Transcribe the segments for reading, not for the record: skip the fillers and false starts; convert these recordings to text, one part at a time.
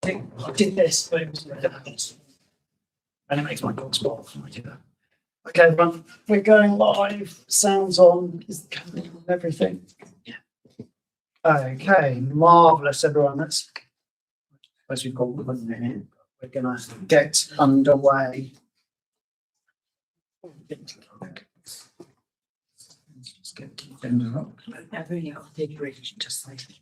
I did this, but it was and it makes my dog spot. Okay, everyone, we're going live. Sounds on. Is the camera on everything? Yeah. Okay, marvelous, everyone. Let's. As we've got one here, we're gonna get underway. Just get the agenda up. I've only got the abbreviation just slightly.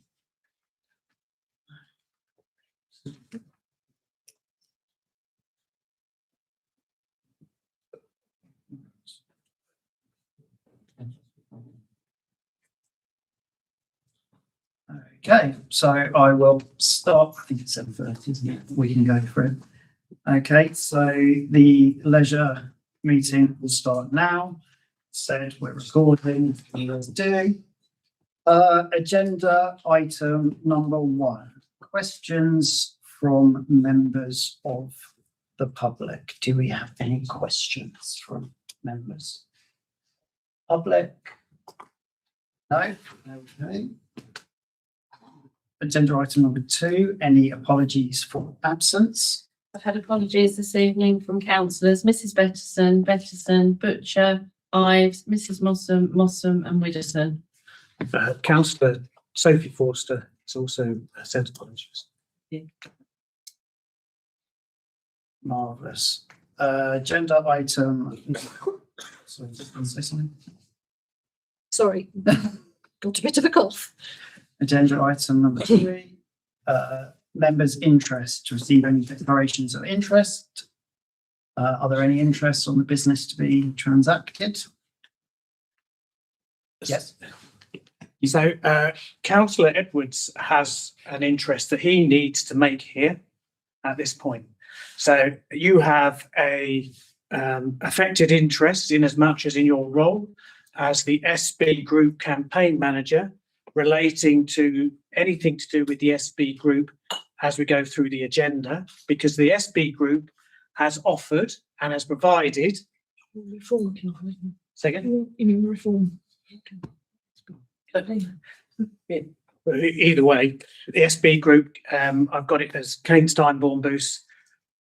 Okay, so I will start. I think it's 7:30, isn't it? We can go for it. Okay, so the leisure meeting will start now. Said we're recording. Let's do. Agenda item number 1. Questions from members of the public. Do we have any questions from members? Public? No? Okay. Agenda item number 2, any apologies for absence? I've had apologies this evening from councillors, Mrs. Bettison, Butcher, Ives, Mrs. Mossam and Widdowson. Councillor Sophie Forster has also sent apologies. Yeah. Marvellous. Agenda item. Sorry, just want to say something. Sorry, got a bit of a cough. Agenda item number 3. Members' interest to receive any declarations of interest. Are there any interests on the business to be transacted? Yes. So Councillor Edwards has an interest that he needs to make here at this point. So you have a affected interest in as much as in your role as the SB Group campaign manager relating to anything to do with the SB Group as we go through the agenda, because the SB Group has offered and has provided. Reform. Second? You mean reform? Either way, the SB Group, I've got it as Kane Steinborn Boost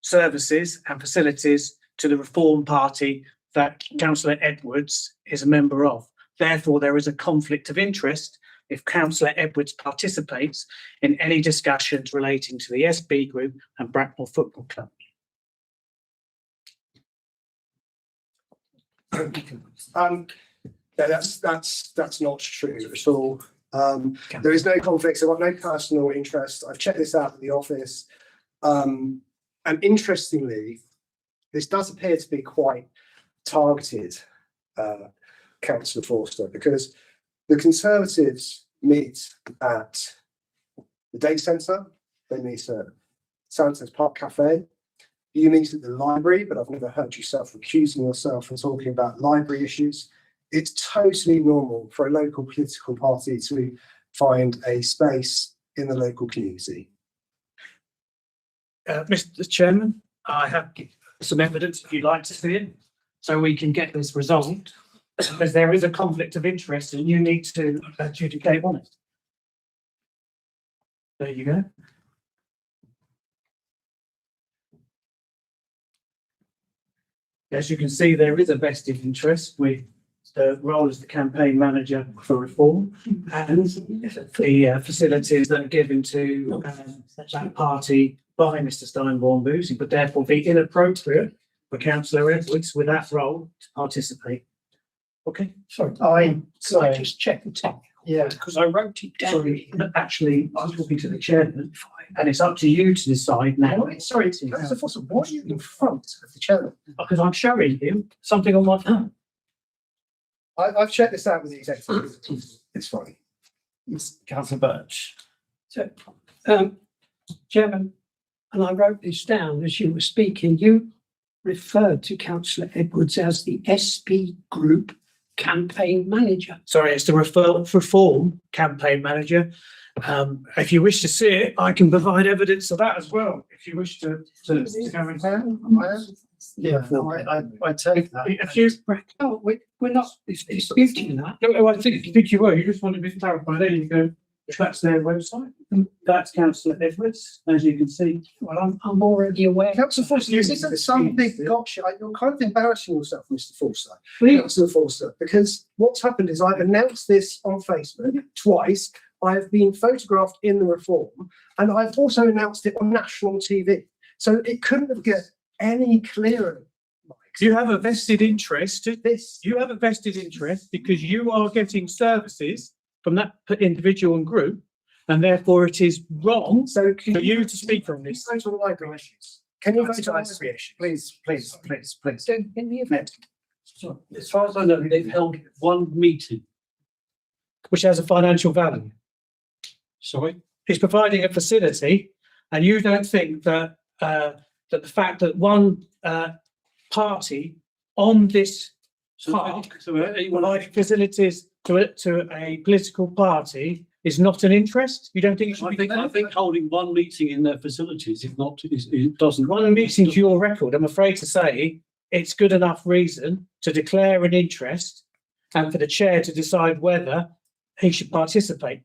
services and facilities to the Reform Party that Councillor Edwards is a member of. Therefore, there is a conflict of interest if Councillor Edwards participates in any discussions relating to the SB Group and Bracknell Football Club. No, that's not true at all. There is no conflict. I've got no personal interest. I've checked this out at the office. And interestingly, this does appear to be quite targeted, Councillor Forster, because the Conservatives meet at the day centre, they meet at Sandhurst Park Cafe. You meet at the library, but I've never heard you self-recusing yourself from talking about library issues. It's totally normal for a local political party to find a space in the local community. Mr. Chairman, I have some evidence if you'd like to see it, so we can get this resolved, because there is a conflict of interest and you need to adjudicate on it. There you go. As you can see, there is a vested interest with the role as the campaign manager for Reform and the facilities that are given to that party by Mr. Steinborn Booth, but therefore be inappropriate for Councillor Edwards with that role to participate. Okay, sorry. I just check the text. Yeah. Because I wrote it down. Sorry, actually, I'm talking to the chairman, and it's up to you to decide now. Sorry, Councillor Foster, why are you in front of the chairman? Because I'm showing you something on my phone. I've checked this out with the executive. It's fine. Councillor Birch. So, Chairman, and I wrote this down as you were speaking, you referred to Councillor Edwards as the SB Group campaign manager. Sorry, it's the Reform campaign manager. If you wish to see it, I can provide evidence of that as well. If you wish to go into Yeah, no, I take that. if you, Oh, we're not disputing that. no, I think you were. You just wanted me to clarify. There you go. That's their website. That's Councillor Edwards, as you can see. Well, I'm already aware. Councillor Forster, this isn't some big gotcha. You're kind of embarrassing yourself, Mr. Forster. Please. Councillor Forster, because what's happened is I've announced this on Facebook twice. I've been photographed in the Reform, and I've also announced it on national TV. So it couldn't have get any clearer. Mike. You have a vested interest. This, You have a vested interest because you are getting services from that individual and group, and therefore it is wrong so can for you to speak on this. vote on the library issues? Can you vote on Nice. library issues? Please. Don't give me a So, as far as I know, they've held one meeting. Which has a financial value. Sorry? It's providing a facility, and you don't think that that the fact that one party on this So, Park. so anyone, providing facilities to a political party is not an interest? You don't think it should be? I think holding one meeting in their facilities, if not, it doesn't. One meeting to your record, I'm afraid to say, it's good enough reason to declare an interest and for the chair to decide whether he should participate.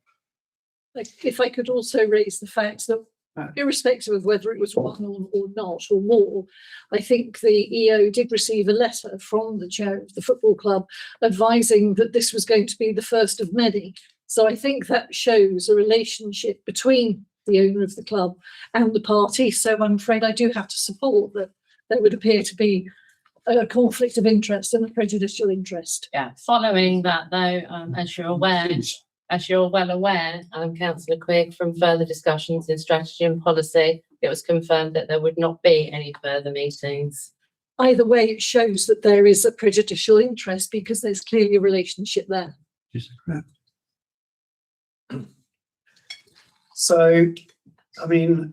If I could also raise the fact that irrespective of whether it was one or not or more, I think the EO did receive a letter from the chair of the football club advising that this was going to be the first of many. So I think that shows a relationship between the owner of the club and the party. So I'm afraid I do have to support that there would appear to be a conflict of interest and a prejudicial interest. Yeah, following that though, as you're well aware, Councillor Quigg, from further discussions in strategy and policy, it was confirmed that there would not be any further meetings. Either way, it shows that there is a prejudicial interest because there's clearly a relationship there. So, I mean,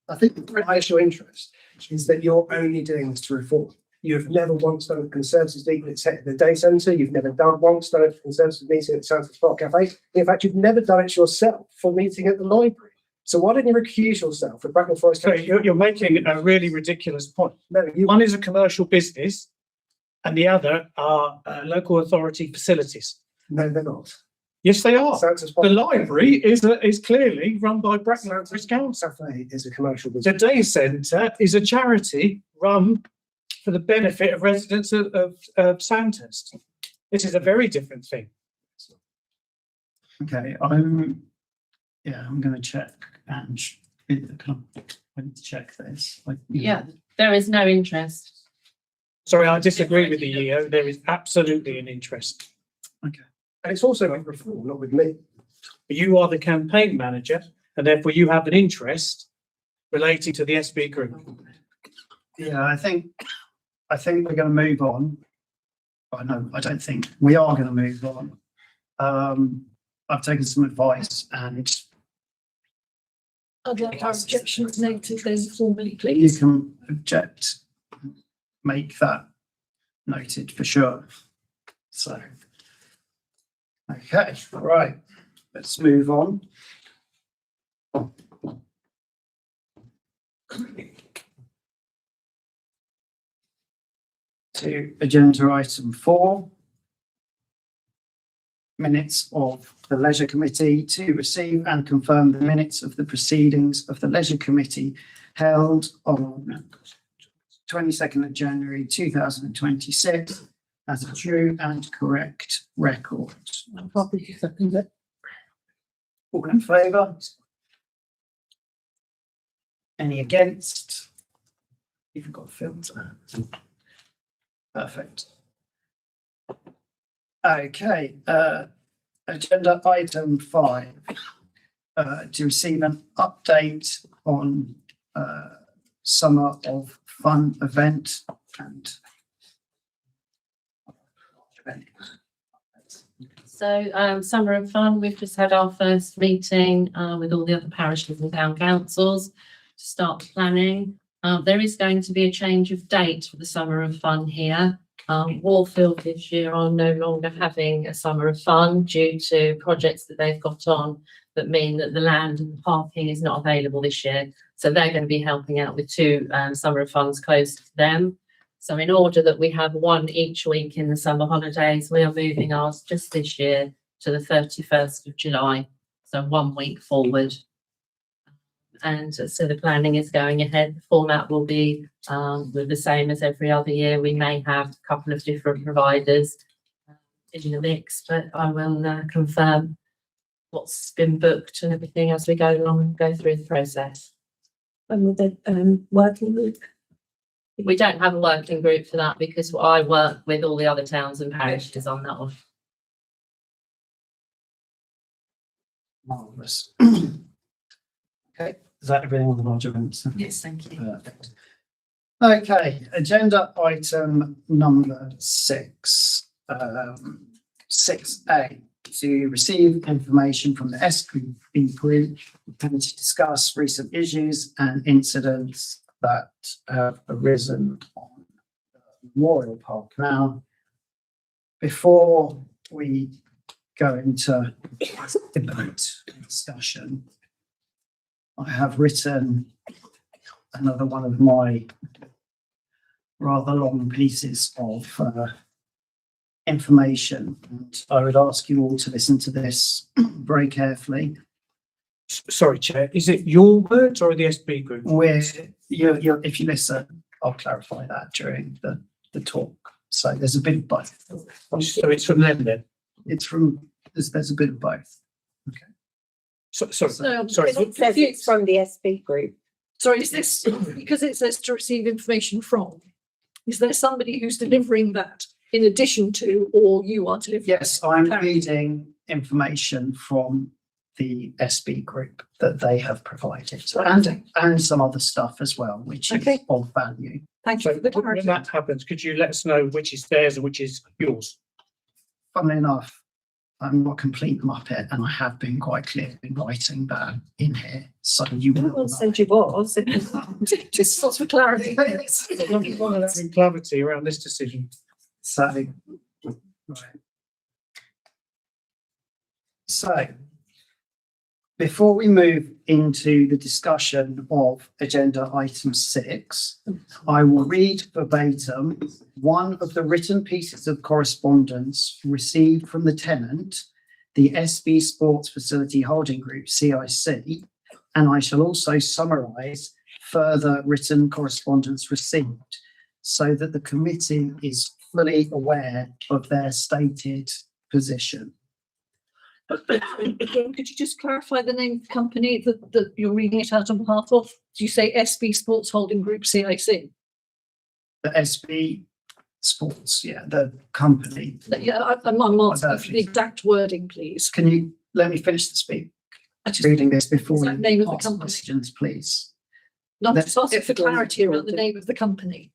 I think the prejudicial interest is that you're only doing this to reform. You've never once done a Conservative meeting at the day centre. You've never once done a Conservative meeting at Sandhurst Park Cafe. In fact, you've never done it yourself for a meeting at the library. So why don't you recuse yourself at Bracknell Forest? So you're making a really ridiculous point. No, you, One is a commercial business and the other are local authority facilities. no, they're not. Yes, they are. Sandhurst The Park library is clearly run by Bracknell Forest Council. Cafe is a commercial The business. day centre is a charity run for the benefit of residents of Sandhurst. This is a very different thing. Okay, I'm going to check and I need to check this. Yeah, there is no interest. Sorry, I disagree with the EO. There is absolutely an interest. And it's also with reform, not with me. You are the campaign manager and therefore you have an interest relating to the SB group. Yeah, I think we're going to move on. I don't think we are going to move on. I've taken some advice and I'd like our objections noted then formally, you please. can object, make that noted for sure. So, okay, right, let's move on. To agenda item 4. Minutes of the Leisure Committee, to receive and confirm the minutes of the proceedings of the Leisure Committee held on 22nd of January 2026 as a true and correct record. I'll probably second it. All in favour? Any against? You've got a filter. Perfect. Okay, agenda item 5. To receive an update on summer of fun event and So Summer of Fun, we've just had our first meeting with all the other parishes and town councils to start planning. There is going to be a change of date for the Summer of Fun here. Warfield this year are no longer having a Summer of Fun due to projects that they've got on that mean that the land and the parking is not available this year. So they're going to be helping out with 2 Summer of Funs close to them. So in order that we have one each week in the summer holidays, we are moving ours just this year to the 31st of July. so 1 week forward. And so the planning is going ahead. The format will be with the same as every other year. We may have a couple of different providers in the mix, but I will confirm what's been booked and everything as we go along and go through the process. And with the working group. We don't have a working group for that because I work with all the other towns and parishes on that one. Marvellous. Okay, is that everything on the large events? Yes, thank you. Perfect. Okay, agenda item number 6. 6A, to receive information from the SB group and to discuss recent issues and incidents that have arisen on Memorial Park. Now, before we go into debate and discussion, I have written another one of my rather long pieces of information, and I would ask you all to listen to this very carefully. Sorry, Chair, is it your words or the SB group? Where if you listen, I'll clarify that during the talk. So there's a bit of both. So it's from them then? It's from, there's a bit of both. Sorry. It says it's from the SB group. Sorry, is this, because it says to receive information from, is there somebody who's delivering that in addition to, or you are delivering? Yes, I'm reading information from the SB group that they have provided, and some other stuff as well, which is of value. Thank you So for the when clarity. that happens, could you let us know which is theirs and which is yours? Funnily enough, I'm not a complete muppet, and I have been quite clear in writing that in here, so you will Well, know. said you was. Just for clarity. Having clarity around this decision. So, right. So, before we move into the discussion of agenda item 6, I will read verbatim one of the written pieces of correspondence received from the tenant, the SB Sports Facility Holding Group, CIC, and I shall also summarise further written correspondence received so that the committee is fully aware of their stated position. Again, could you just clarify the name of the company that you're reading it out on behalf of? Do you say SB Sports Holding Group CIC? The SB Sports, yeah, the company. Yeah, I'm asking for the exact wording, please. Can you let me finish the speak? I just, Reading this before Is that you name of the ask company? questions, please. not let's- just asking for clarity around the name of the company.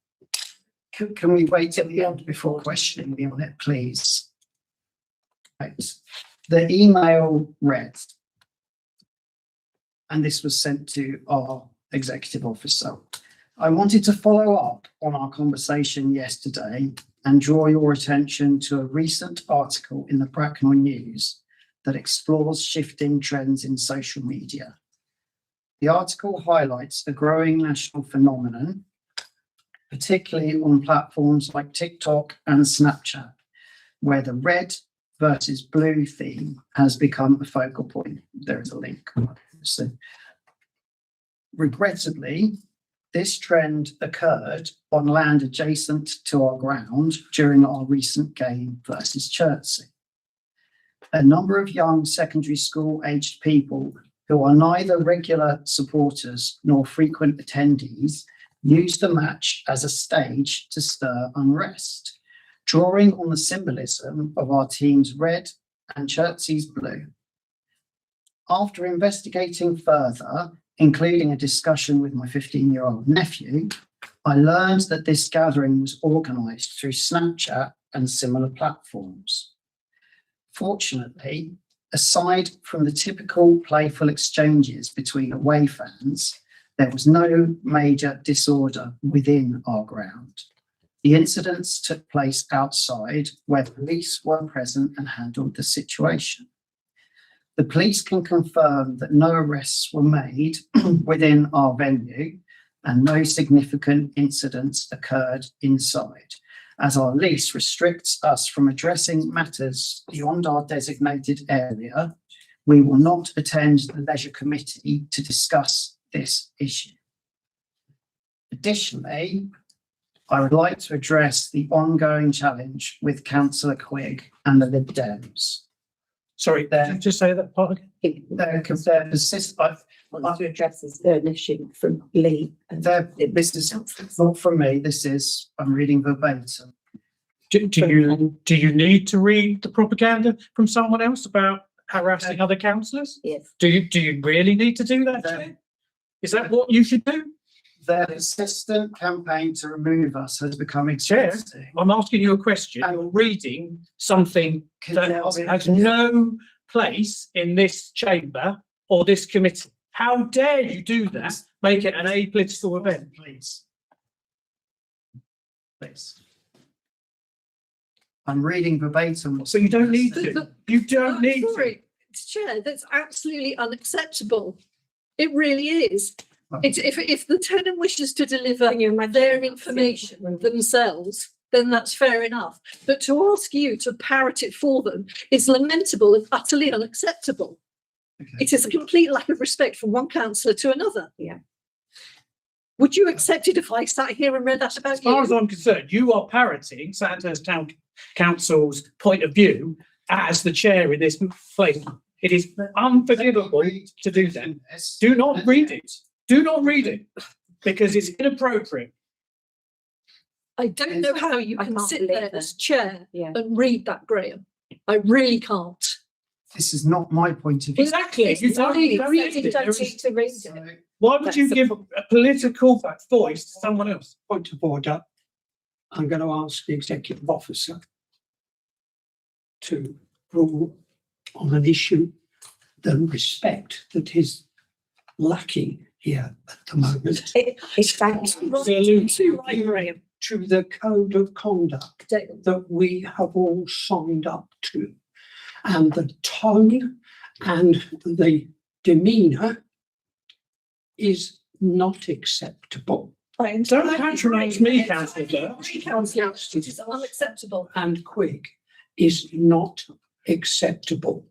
Can we wait till the end before questioning me on it, please? Right. The email read, and this was sent to our executive officer. I wanted to follow up on our conversation yesterday and draw your attention to a recent article in the Bracknell News that explores shifting trends in social media. The article highlights a growing national phenomenon, particularly on platforms like TikTok and Snapchat, where the red versus blue theme has become a focal point. There is a link. So, regrettably, this trend occurred on land adjacent to our ground during our recent game versus Chertsey. A number of young secondary school aged people who are neither regular supporters nor frequent attendees used the match as a stage to stir unrest, drawing on the symbolism of our team's red and Chertsey's blue. After investigating further, including a discussion with my 15-year-old nephew, I learned that this gathering was organised through Snapchat and similar platforms. Fortunately, aside from the typical playful exchanges between away fans, there was no major disorder within our ground. The incidents took place outside, where police were present and handled the situation. The police can confirm that no arrests were made within our venue and no significant incidents occurred inside, as our lease restricts us from addressing matters beyond our designated area, we will not attend the Leisure Committee to discuss this issue. Additionally, I would like to address the ongoing challenge with Councillor Quigg and the Lib Dems. Sorry, just say that part again. They're persist. Want to address this an issue from Lee. And This is not from me. This is, I'm reading verbatim. Do you need to read the propaganda from someone else about harassing other councillors? Yes. Do you really need to do that, Chair? Is that what you should do? Their persistent campaign to remove us has become Chair, exhausting. I'm asking you a question. You're reading something that has no place in this chamber or this committee. How dare you do that? Make it an apolitical event. Please. Please. I'm reading verbatim. So you don't need to. You don't need to. Sorry, Chair, that's absolutely unacceptable. It really is. It's if the tenant wishes to deliver their information themselves, then that's fair enough. But to ask you to parrot it for them is lamentable and utterly unacceptable. Okay. It is a complete lack of respect from one councillor to another. Yeah. Would you accept it if I sat here and read that about As far as you? I'm concerned, you are parroting Sandhurst Town Council's point of view as the chair in this place. It is unforgivable to do that. Do not read it. Do not read it because it's inappropriate. I don't know how you I can can't sit believe there it. as chair Yeah. and read that, Graham. I really can't. This is not my point of view. Exactly. You don't need to read it. There is- to read So, it. Why would you give a political voice to someone else? Point of order. I'm going to ask the executive officer to rule on an issue, the respect that is lacking here at the moment It's that Absolutely. Graham. to the code of conduct Dale. that we have all signed up to. And the tone and the demeanour is not acceptable. Don't patronise me, Councillor Burke. Councillor, it is unacceptable. And Quigg is not acceptable.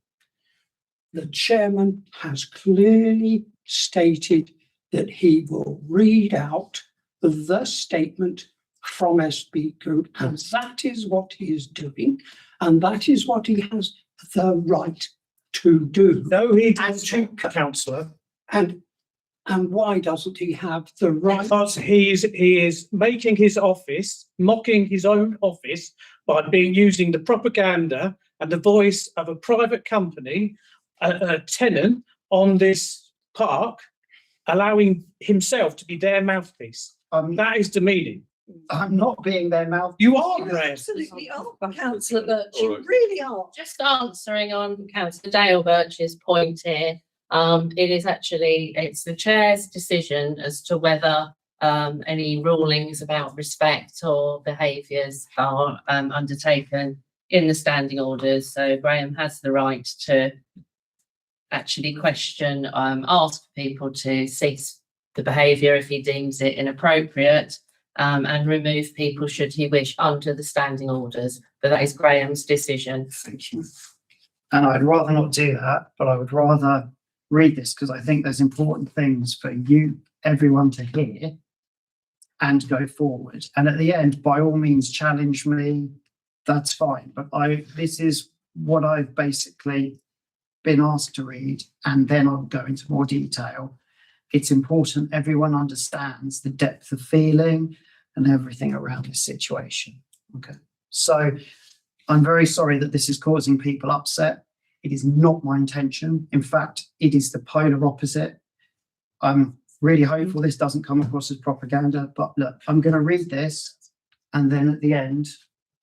The chairman has clearly stated that he will read out the statement from SB Group, and that is what he is doing, and that is what he has the right to do. No, he doesn't, Councillor. And why doesn't he have the right? Because he is making his office, mocking his own office by using the propaganda and the voice of a private company, a tenant on this park, allowing himself to be their mouthpiece. That is demeaning. I'm not being their mouth. You are, You Graham. absolutely are, Councillor Birch. You really are. Just answering on Councillor Dale Birch's point here, it's the chair's decision as to whether any rulings about respect or behaviours are undertaken in the standing orders. So Graham has the right to actually question, ask people to cease the behaviour if he deems it inappropriate, and remove people should he wish under the standing orders. But that is Graham's decision. Thank you. And I'd rather not do that, but I would rather read this because I think there's important things for you, everyone to hear and go forward. And at the end, by all means, challenge me. That's fine. But this is what I've basically been asked to read, and then I'll go into more detail. It's important everyone understands the depth of feeling and everything around this situation. Okay. So I'm very sorry that this is causing people upset. It is not my intention. In fact, it is the polar opposite. I'm really hopeful this doesn't come across as propaganda, but look, I'm going to read this, and then at the end,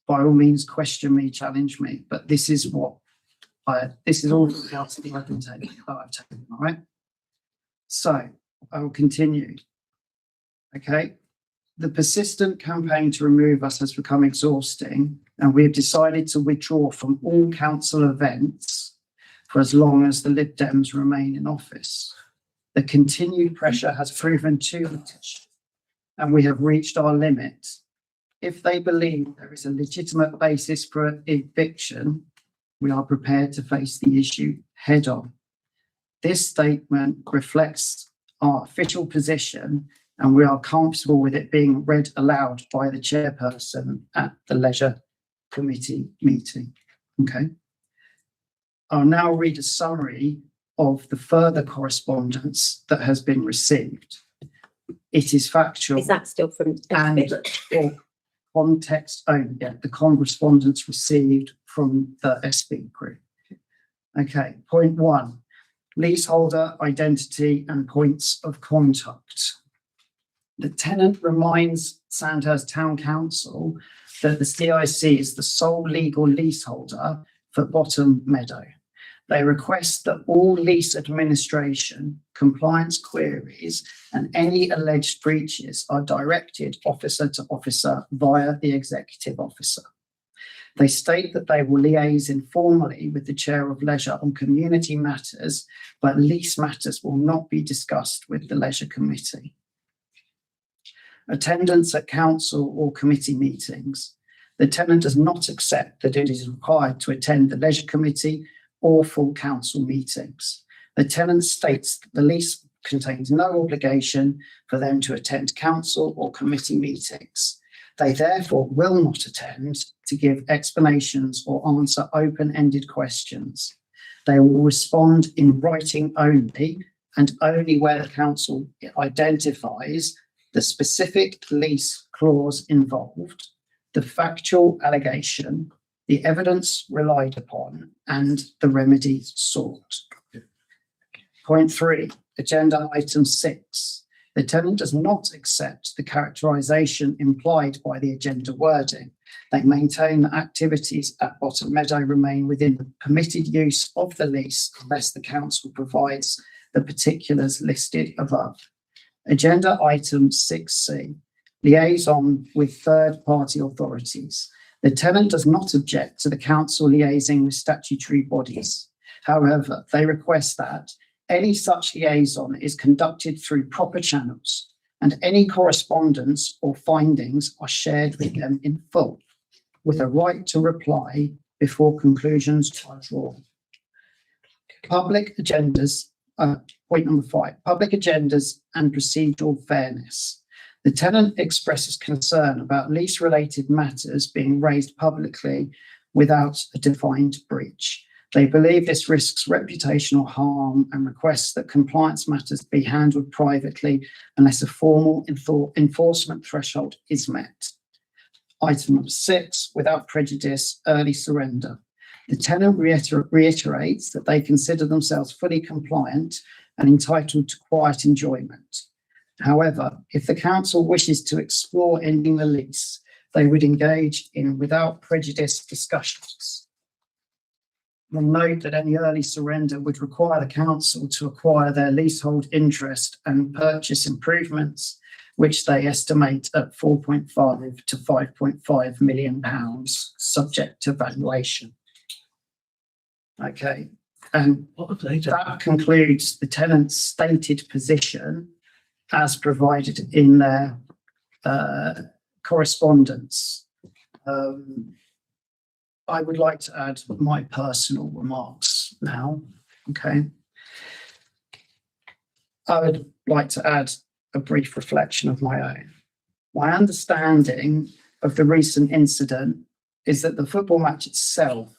by all means, question me, challenge me. But this is what this is all the capacity I've been taking, that I've taken, all right? So I will continue. Okay. The persistent campaign to remove us has become exhausting, and we have decided to withdraw from all council events for as long as the Lib Dems remain in office. The continued pressure has proven too much, and we have reached our limit. If they believe there is a legitimate basis for eviction, we are prepared to face the issue head on. This statement reflects our official position and we are comfortable with it being read aloud by the chairperson at the Leisure Committee meeting. Okay. I'll now read a summary of the further correspondence that has been received. It is factual Is that still from? and for context only. Yeah, the correspondence received from the SB group. Okay, point 1, leaseholder identity and points of contact. The tenant reminds Sandhurst Town Council that the CIC is the sole legal leaseholder for Bottom Meadow. They request that all lease administration, compliance queries, and any alleged breaches are directed officer to officer via the executive officer. They state that they will liaise informally with the chair of leisure on community matters, but lease matters will not be discussed with the leisure committee. Attendance at council or committee meetings. The tenant does not accept that it is required to attend the leisure committee or full council meetings. The tenant states that the lease contains no obligation for them to attend council or committee meetings. They therefore will not attend to give explanations or answer open-ended questions. They will respond in writing only and only where the council identifies the specific lease clause involved, the factual allegation, the evidence relied upon, and the remedies sought. Point 3, agenda item 6. The tenant does not accept the characterisation implied by the agenda wording. They maintain that activities at Bottom Meadow remain within the permitted use of the lease unless the council provides the particulars listed above. Agenda item 6C, liaison with third-party authorities. The tenant does not object to the council liaising with statutory bodies. However, they request that any such liaison is conducted through proper channels and any correspondence or findings are shared with them in full, with a right to reply before conclusions are drawn. Public agendas, point number 5, public agendas and procedural fairness. The tenant expresses concern about lease-related matters being raised publicly without a defined breach. They believe this risks reputational harm and requests that compliance matters be handled privately unless a formal enforcement threshold is met. Item number 6, without prejudice, early surrender. The tenant reiterates that they consider themselves fully compliant and entitled to quiet enjoyment. However, if the council wishes to explore ending the lease, they would engage in without prejudice discussions. We'll note that any early surrender would require the council to acquire their leasehold interest and purchase improvements, which they estimate at £4.5 to £5.5 million, subject to valuation. Okay, and that concludes the tenant's stated position as provided in their correspondence. I would like to add my personal remarks now. Okay. I would like to add a brief reflection of my own. My understanding of the recent incident is that the football match itself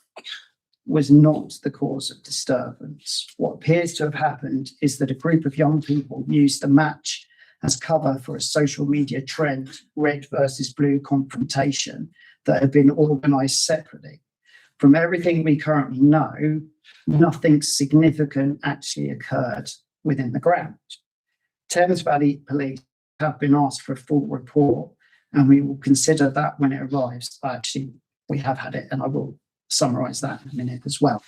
was not the cause of disturbance. What appears to have happened is that a group of young people used the match as cover for a social media trend, red versus blue confrontation, that had been organised separately. From everything we currently know, nothing significant actually occurred within the ground. Thames Valley Police have been asked for a full report, and we will consider that when it arrives. Actually, we have had it, and I will summarise that in a minute as well.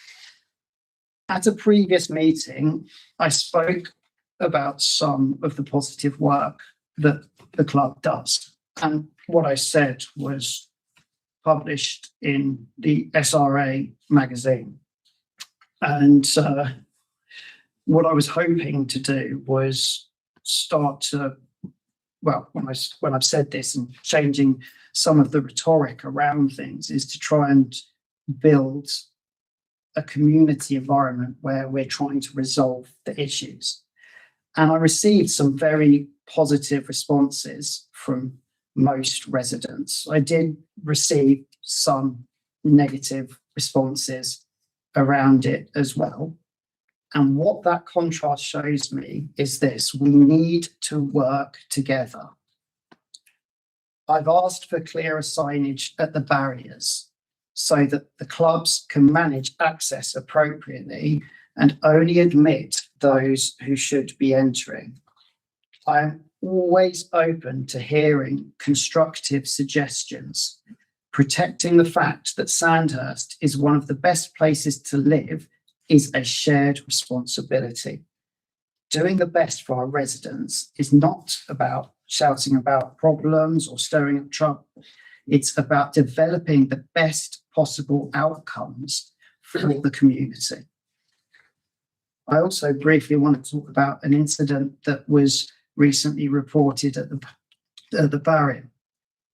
At a previous meeting, I spoke about some of the positive work that the club does. And what I said was published in the SRA magazine. And what I was hoping to do was start to, well, when I've said this and changing some of the rhetoric around things, is to try and build a community environment where we're trying to resolve the issues. And I received some very positive responses from most residents. I did receive some negative responses around it as well. And what that contrast shows me is this: we need to work together. I've asked for clearer signage at the barriers so that the clubs can manage access appropriately and only admit those who should be entering. I am always open to hearing constructive suggestions. Protecting the fact that Sandhurst is one of the best places to live is a shared responsibility. Doing the best for our residents is not about shouting about problems or stirring up trouble. It's about developing the best possible outcomes for the community. I also briefly want to talk about an incident that was recently reported at the barrier.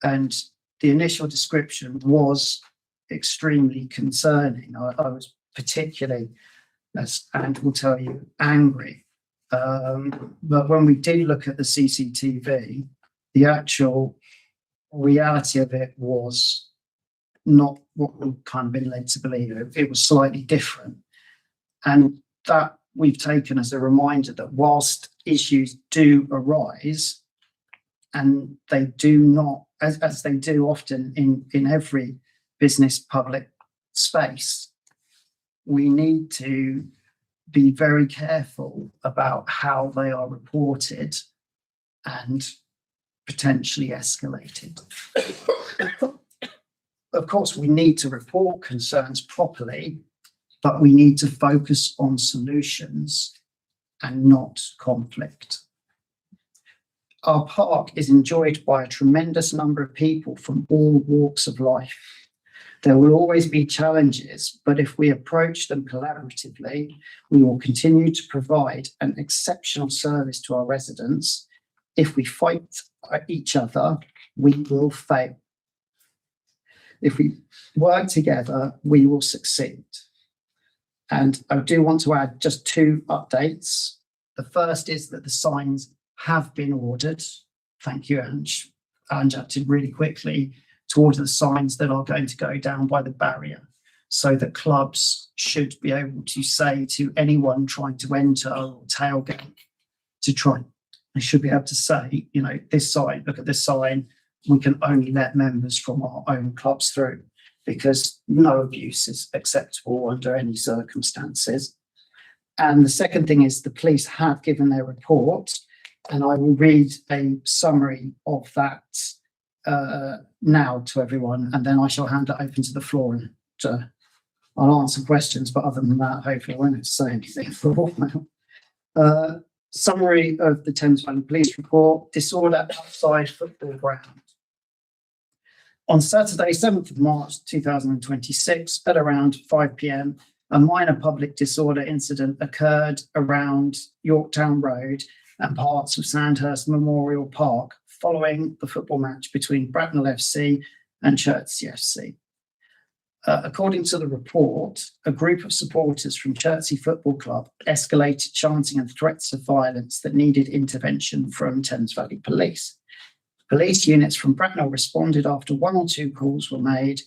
And the initial description was extremely concerning. I was particularly, as Anne will tell you, angry. But when we did look at the CCTV, the actual reality of it was not what we've kind of been led to believe. It was slightly different. And that we've taken as a reminder that whilst issues do arise, and they do not, as they do often in every business public space, we need to be very careful about how they are reported and potentially escalated. Of course, we need to report concerns properly, but we need to focus on solutions and not conflict. Our park is enjoyed by a tremendous number of people from all walks of life. There will always be challenges, but if we approach them collaboratively, we will continue to provide an exceptional service to our residents. If we fight each other, we will fail. If we work together, we will succeed. And I do want to add just 2 updates. The first is that the signs have been ordered. Thank you, Ange. Ange acted really quickly to order the signs that are going to go down by the barrier, so that clubs should be able to say to anyone trying to enter or tailgate they should be able to say, you know, this sign, look at this sign, we can only let members from our own clubs through, because no abuse is acceptable under any circumstances. And the second thing is the police have given their report, and I will read a summary of that now to everyone, and then I shall hand it open to the floor and I'll answer questions, but other than that, hopefully I won't have to say anything for a while. Summary of the Thames Valley Police report: disorder outside football ground. On Saturday, 7th of March 2026, at around 5 p.m, a minor public disorder incident occurred around Yorktown Road and parts of Sandhurst Memorial Park following the football match between Bracknell FC and Chertsey FC. According to the report, a group of supporters from Chertsey Football Club escalated chanting and threats of violence that needed intervention from Thames Valley Police. Police units from Bracknell responded after 1 or 2 calls were made.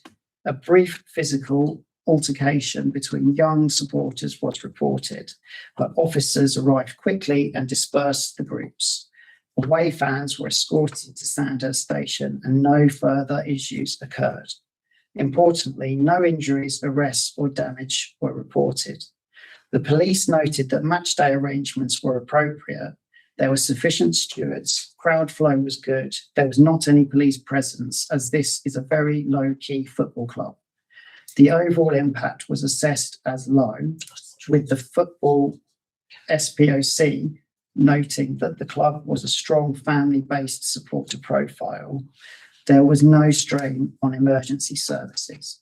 A brief physical altercation between young supporters was reported, but officers arrived quickly and dispersed the groups. Away fans were escorted to Sandhurst Station and no further issues occurred. Importantly, no injuries, arrests or damage were reported. The police noted that matchday arrangements were appropriate. There were sufficient stewards, crowd flow was good, there was not any police presence, as this is a very low-key football club. The overall impact was assessed as low, with the football SPOC noting that the club was a strong family-based supporter profile. There was no strain on emergency services.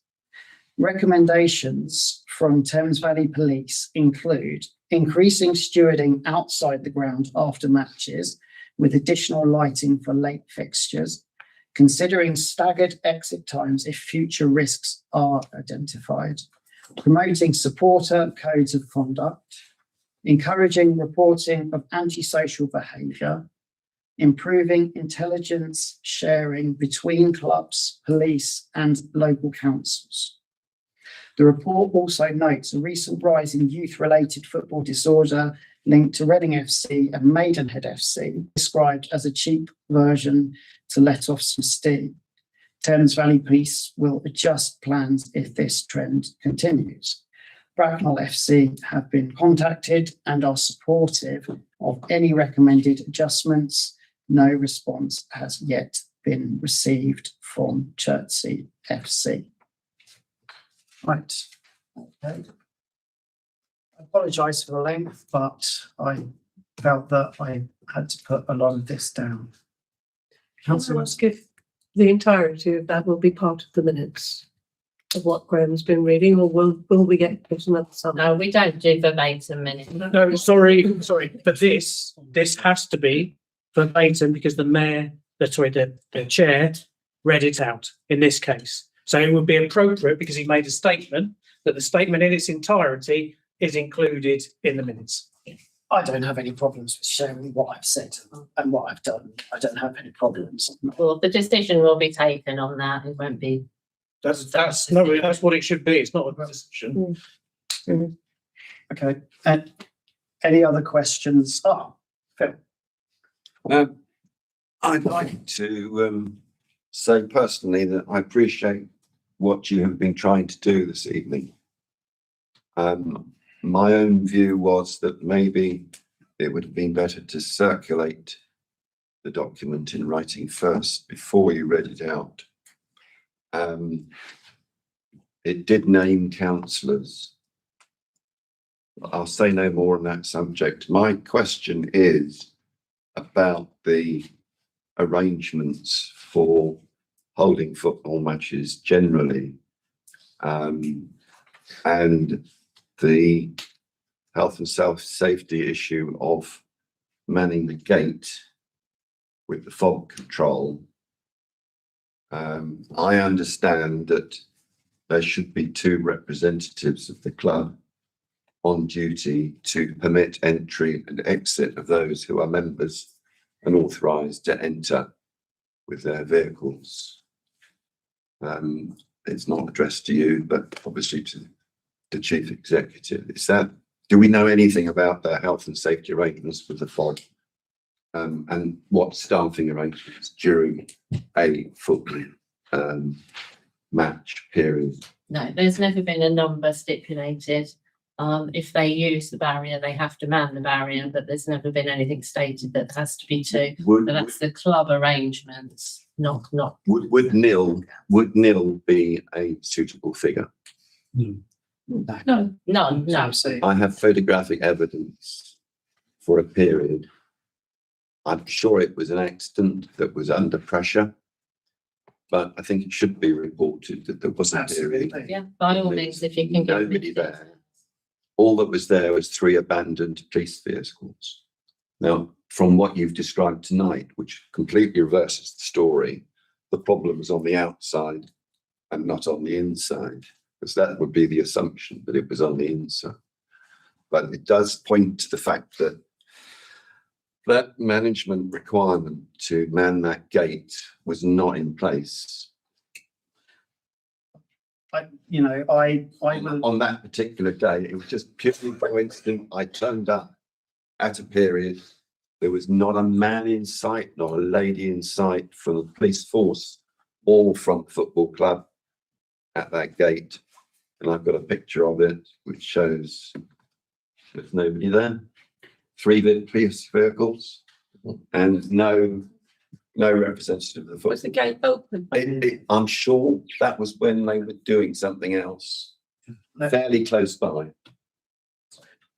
Recommendations from Thames Valley Police include increasing stewarding outside the ground after matches with additional lighting for late fixtures, considering staggered exit times if future risks are identified, promoting supporter codes of conduct, encouraging reporting of antisocial behaviour, improving intelligence sharing between clubs, police and local councils. The report also notes a recent rise in youth-related football disorder linked to Reading FC and Maidenhead FC, described as a cheap version to let off some steam. Thames Valley Police will adjust plans if this trend continues. Bracknell FC have been contacted and are supportive of any recommended adjustments. No response has yet been received from Chertsey FC. Right. Okay. I apologise for the length, but I felt that I had to put a lot of this down. Councillor, let's give the entirety of that will be part of the minutes of what Graham's been reading, or will we get another some? No, we don't do verbatim minutes. No, sorry, but this has to be verbatim because the chair read it out in this case. So it would be appropriate because he made a statement that the statement in its entirety is included in the minutes. I don't have any problems with sharing what I've said and what I've done. I don't have any problems. Well, the decision will be taken on that. It won't be. That's what it should be. It's not a decision. Okay. And any other questions? Oh, Phil. I'd like to say personally that I appreciate what you have been trying to do this evening. My own view was that maybe it would have been better to circulate the document in writing first before you read it out. It did name councillors. I'll say no more on that subject. My question is about the arrangements for holding football matches generally, and the health and safety issue of manning the gate with the fog control. I understand that there should be 2 representatives of the club on duty to permit entry and exit of those who are members and authorised to enter with their vehicles. It's not addressed to you, but obviously to the chief executive. Do we know anything about their health and safety arrangements with the fog? And what staffing arrangements during a football match period? No, there's never been a number stipulated. If they use the barrier, they have to man the barrier, but there's never been anything stated that has to be 2. But that's the club arrangements, not. Would nil be a suitable figure? No, none, no. I have photographic evidence for a period. I'm sure it was an accident that was under pressure, but I think it should be reported that there was a period. Yeah, by all means, if you can give me. Nobody there. All that was there was 3 abandoned police vehicles. Now, from what you've described tonight, which completely reverses the story, the problem was on the outside and not on the inside, because that would be the assumption that it was on the inside. But it does point to the fact that that management requirement to man that gate was not in place. I On that particular day, it was just purely coincident. I turned up at a period. There was not a man in sight, not a lady in sight from the police force or from the football club at that gate. And I've got a picture of it, which shows there's nobody there. 3 police vehicles and no representative of the football. Was the gate open? I'm sure that was when they were doing something else fairly close by.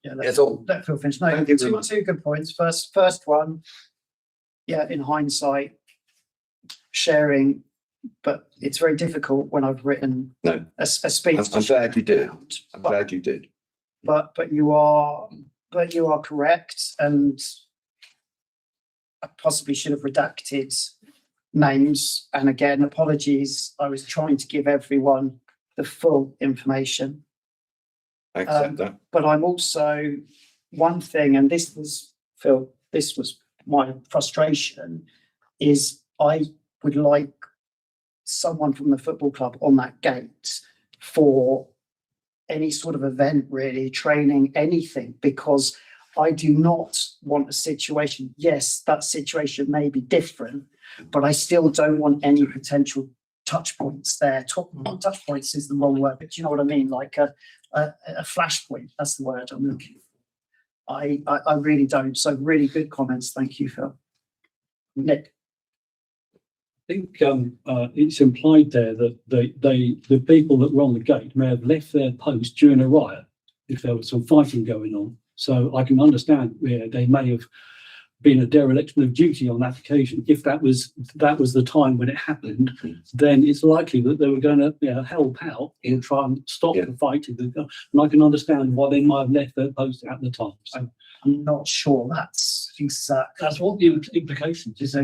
Yeah, That's all. let Phil finish. No, Thank you very much. 2 good points. First one, yeah, in hindsight, sharing, but it's very difficult when I've written No. a speech. I'm glad you did. I'm glad you did. But you are correct, and I possibly should have redacted names. And again, apologies. I was trying to give everyone the full information. accept that. But I'm also, one thing, and this was, Phil, this was my frustration, is I would like someone from the football club on that gate for any sort of event, really, training, anything, because I do not want a situation, yes, that situation may be different, but I still don't want any potential touch points there. Touch points is the wrong word, but you know what I mean? Like a flashpoint, that's the word I'm looking for. I really don't. So really good comments. Thank you, Phil. Nick. I think it's implied there that the people that were on the gate may have left their post during a riot if there was some fighting going on. So I can understand they may have been a dereliction of duty on that occasion. If that was the time when it happened, then it's likely that they were going to help out and try and stop the fighting. And I can understand why they might have left their post at the time. So I'm not sure that's exactly. that's what the implications is.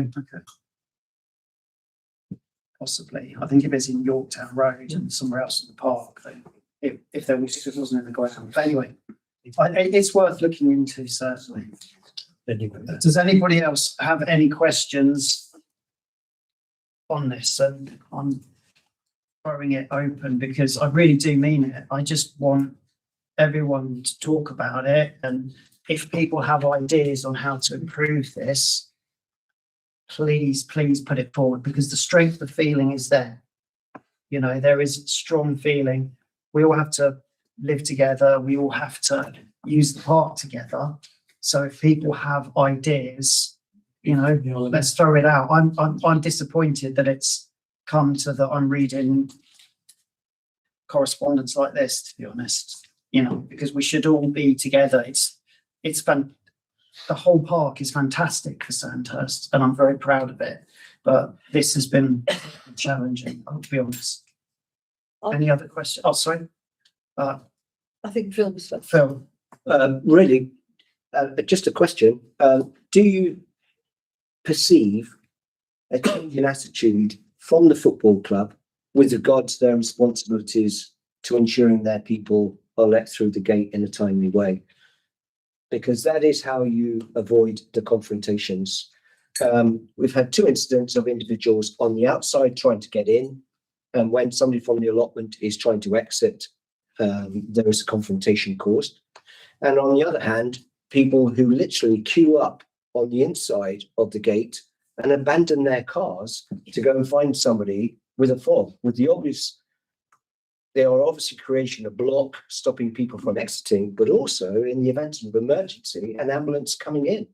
Possibly. I think if it's in Yorktown Road and somewhere else in the park, then if there was, it wasn't in the ground. But anyway, it's worth looking into, certainly. Does anybody else have any questions on this? And I'm throwing it open because I really do mean it. I just want everyone to talk about it. And if people have ideas on how to improve this, please put it forward, because the strength of feeling is there. You know, there is strong feeling. We all have to live together. We all have to use the park together. So if people have ideas, let's throw it out. I'm disappointed that it's come to that I'm reading correspondence like this, to be honest, because we should all be together. It's fun. The whole park is fantastic for Sandhurst, and I'm very proud of it. But this has been challenging, I'll be honest. Any other questions? Oh, sorry. I think Phil was first. Phil. Really, just a question. Do you perceive a change in attitude from the football club with regard to their responsibilities to ensuring their people are let through the gate in a timely way? Because that is how you avoid the confrontations. We've had 2 incidents of individuals on the outside trying to get in, and when somebody from the allotment is trying to exit, there is a confrontation caused. And on the other hand, people who literally queue up on the inside of the gate and abandon their cars to go and find somebody with a fob, with the obvious. They are obviously creating a block, stopping people from exiting, but also in the event of emergency, an ambulance coming in.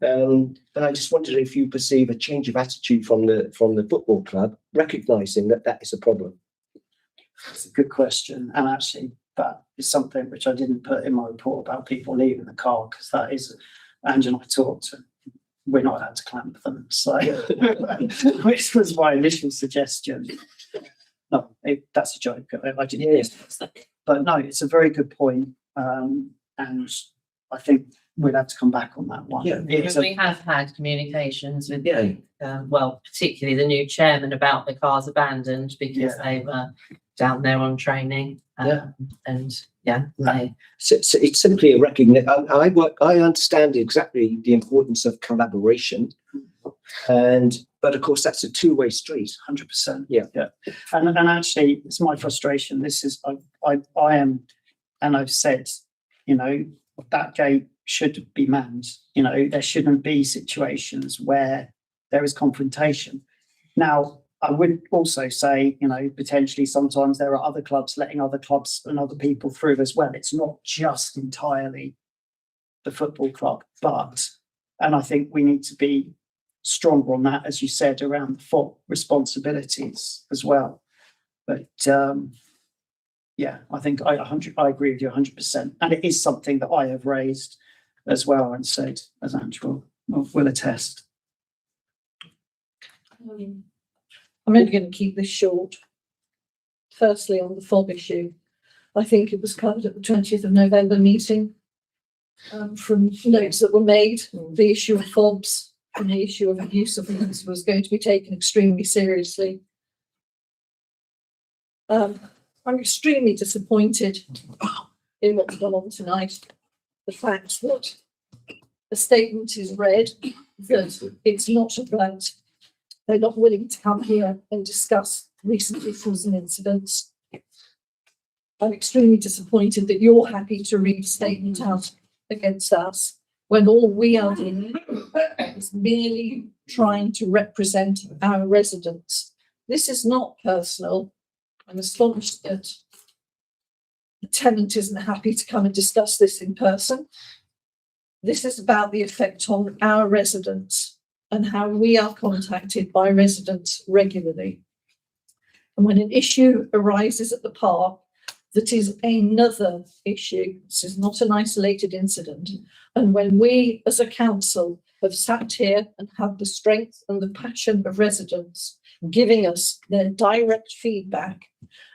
And I just wondered if you perceive a change of attitude from the football club, recognising that is a problem. It's a good question, and actually that is something which I didn't put in my report about people leaving the car, because that is, Ange and I talked, and we're not allowed to clamp them, so which was my initial suggestion. No, that's a joke. I didn't. But no, it's a very good point, and I think we'll have to come back on that one. Yeah, Because we have had communications with, particularly the new chairman about the cars abandoned because they were down there on training. So it's simply a recognition. I understand exactly the importance of collaboration, but of course that's a two-way street. 100%. Yeah. And actually, it's my frustration. This is I am, and I've said, that gate should be manned. There shouldn't be situations where there is confrontation. Now, I would also say, potentially sometimes there are other clubs letting other clubs and other people through as well. It's not just entirely the football club, and I think we need to be stronger on that, as you said, around the FOP responsibilities as well. But I think I agree with you 100%. And it is something that I have raised as well and said, as Ange will attest. I'm only going to keep this short. Firstly, on the FOB issue, I think it was covered at the 20th of November meeting. From notes that were made, the issue of FOBs and the issue of abuse of these was going to be taken extremely seriously. I'm extremely disappointed in what's gone on tonight, the fact that a statement is read that it's not about, they're not willing to come here and discuss recent issues and incidents. I'm extremely disappointed that you're happy to read a statement out against us when all we are doing is merely trying to represent our residents. This is not personal. I'm astonished that the tenant isn't happy to come and discuss this in person. This is about the effect on our residents and how we are contacted by residents regularly. And when an issue arises at the park that is another issue, this is not an isolated incident, and when we as a council have sat here and had the strength and the passion of residents giving us their direct feedback,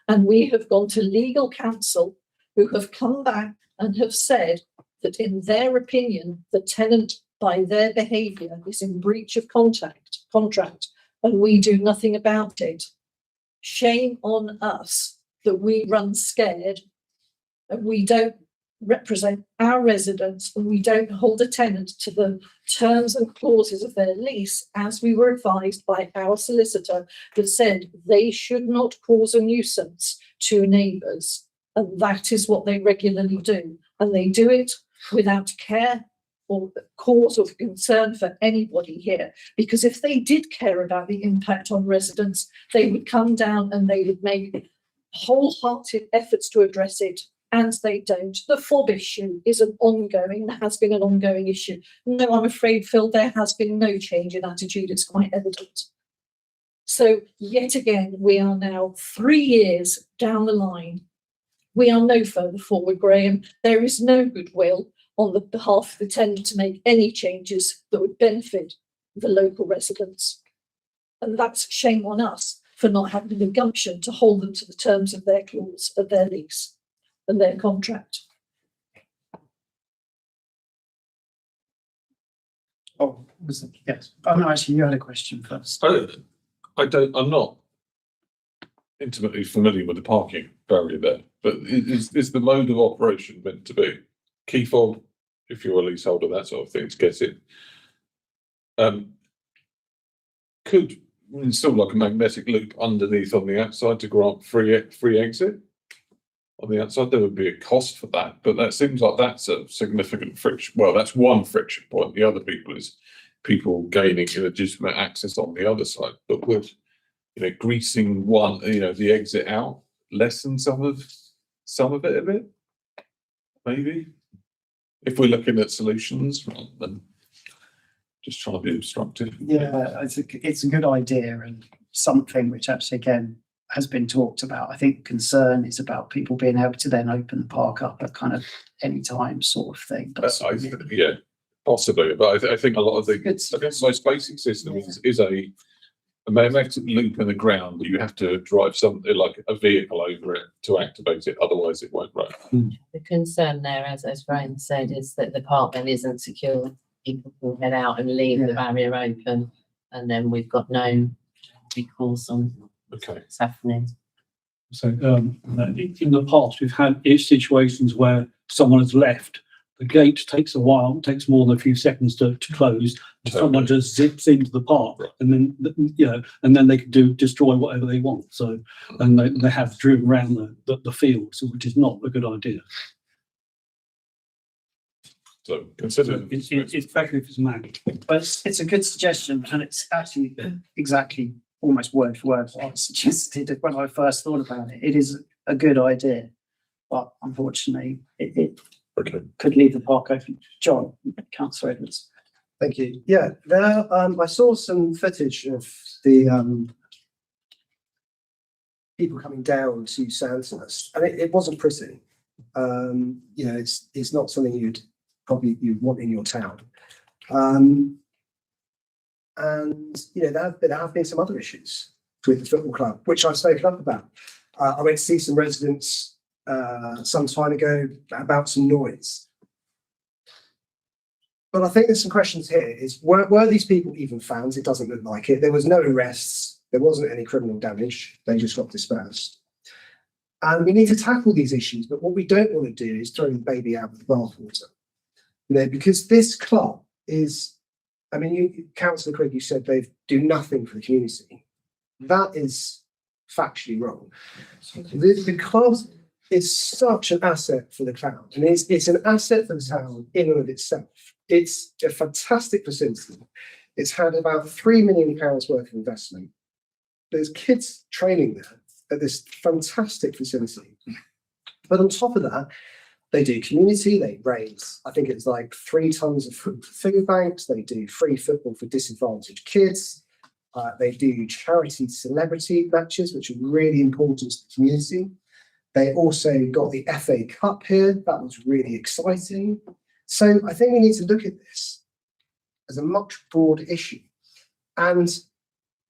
and we have gone to legal counsel who have come back and have said that in their opinion, the tenant by their behaviour is in breach of contract, and we do nothing about it. Shame on us that we run scared and we don't represent our residents and we don't hold a tenant to the terms and clauses of their lease as we were advised by our solicitor that said they should not cause a nuisance to neighbours. And that is what they regularly do. And they do it without care or cause of concern for anybody here. Because if they did care about the impact on residents, they would come down and they would make wholehearted efforts to address it. And they don't. The fob issue is has been an ongoing issue. No, I'm afraid, Phil, there has been no change in attitude. It's quite evident. So yet again, we are now 3 years down the line. We are no further forward, Graham. There is no goodwill on the behalf of the tenant to make any changes that would benefit the local residents. And that's shame on us for not having the gumption to hold them to the terms of their clause, of their lease and their contract. Oh, was it? Yes. Oh, no, actually, you had a question first. I'm not intimately familiar with the parking barrier there, but is the mode of operation meant to be key fob, if you're a leaseholder, that sort of thing, to get in? Could we install like a magnetic loop underneath on the outside to grant free exit on the outside? There would be a cost for that, but that seems like that's a significant friction. Well, that's one friction point. The other is people gaining illegitimate access on the other side. But would, greasing one, the exit out lessen some of it a bit? Maybe, if we're looking at solutions rather than just trying to be obstructive. Yeah, it's a good idea and something which actually, again, has been talked about. I think concern is about people being able to then open the park up at kind of any time sort of thing. Yeah, possibly. But I think a lot of the most basic system is a magnetic loop in the ground that you have to drive something like a vehicle over it to activate it. Otherwise, it won't run. The concern there, as Brian said, is that the park then isn't secure. People can head out and leave the barrier open, and then we've got no recourse on what's happening. So in the past, we've had situations where someone has left. The gate takes a while, takes more than a few seconds to close. And someone just zips into the park, and then and then they can destroy whatever they want. So, and they have driven around the field, so which is not a good idea. So consider it's better if it's manual. But it's a good suggestion, and it's actually exactly almost word for word what I suggested when I first thought about it. It is a good idea, but unfortunately, it could leave the park open. John, Councillor Edwards. Thank you. Yeah, there. I saw some footage of the people coming down to Sandhurst, and it wasn't pretty. It's not something you'd want in your town. And there have been some other issues with the football club, which I've spoken up about. I went to see some residents some time ago about some noise. But I think there's some questions here. Is were these people even found? It doesn't look like it. There was no arrests. There wasn't any criminal damage. They just got dispersed. And we need to tackle these issues, but what we don't want to do is throw the baby out with the bathwater. You know, because this club is, I mean, Councillor Quigg, you said they do nothing for the community. That is factually wrong. The club is such an asset for the town, and it's an asset for the town in and of itself. It's a fantastic facility. It's had about £3 million worth of investment. There's kids training there at this fantastic facility. But on top of that, they do community, they raise, I think it's like 3 tons of food for food banks, they do free football for disadvantaged kids, they do charity celebrity matches, which are really important to the community. They also got the FA Cup here, that was really exciting. So I think we need to look at this as a much broader issue. And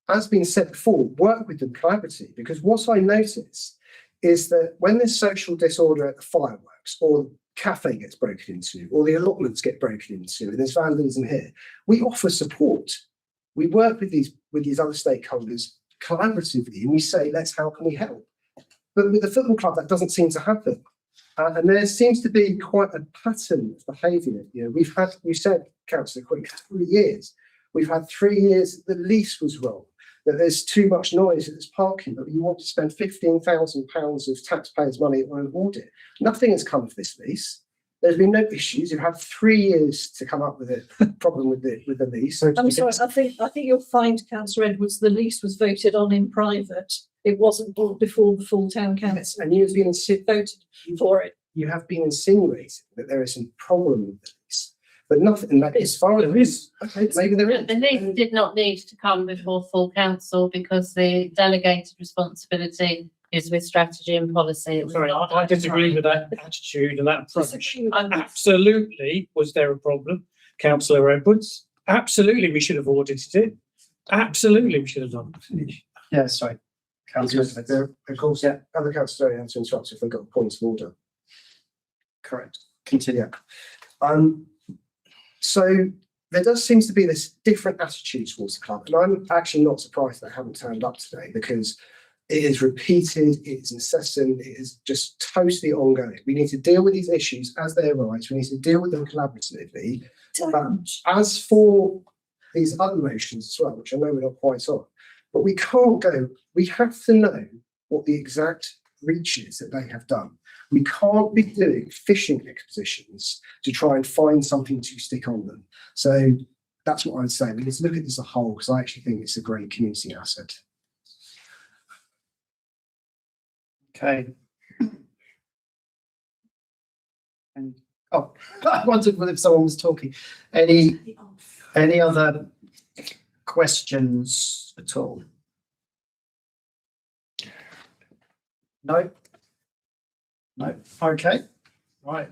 as been said before, work with them collaboratively, because what I notice is that when there's social disorder at the fireworks, or the cafe gets broken into, or the allotments get broken into, and there's vandalism here, we offer support. We work with these other stakeholders collaboratively, and we say, how can we help? But with the football club, that doesn't seem to happen. And there seems to be quite a pattern of behaviour. You know, we said, Councillor Quigg, 3 years. We've had 3 years the lease was wrong, that there's too much noise at this parking, but you want to spend £15,000 of taxpayers' money on an audit. Nothing has come of this lease. There's been no issues. You've had 3 years to come up with a problem with the lease. I'm sorry, I think you'll find, Councillor Edwards, the lease was voted on in private. It wasn't brought before the full town council. And you've been voted for it. You have been insinuating that there is some problem with the lease, but nothing. Like, as far as there is, okay, maybe there is. The lease did not need to come before full council because the delegated responsibility is with strategy and policy. It was Sorry, not I disagree with that attitude and that approach. Absolutely, was there a problem, Councillor Edwards? Absolutely, we should have audited it. Absolutely, we should have done it. Yeah, sorry. Councillor. Of course, yeah. Other councillors have to interrupt if they've got points of order. Correct. Continue. So there does seem to be this different attitude towards the club, and I'm actually not surprised they haven't turned up today, because it is repeated, it is incessant, it is just totally ongoing. We need to deal with these issues as they arise. We need to deal with them collaboratively. But as for these other motions as well, which I know we're not quite on, but we can't go, we have to know what the exact reach is that they have done. We can't be doing fishing expeditions to try and find something to stick on them. So that's what I'd say. We need to look at this as a whole, because I actually think it's a great community asset. Okay. And I wondered if someone was talking. Any other questions at all? No. No. Okay. Right.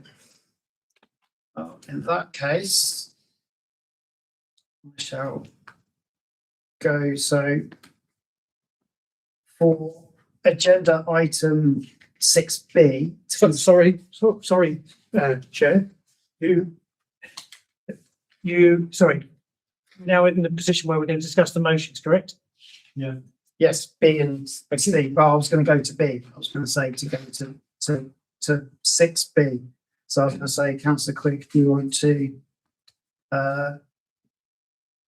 Well, in that case, I shall go. So for agenda item 6B. Sorry, Chair. Sorry. Now in the position where we're going to discuss the motions, correct? Yeah. Yes, B and C. Well, I was going to go to B. I was going to say to go to 6B. So I was going to say, Councillor Quigg, do you want to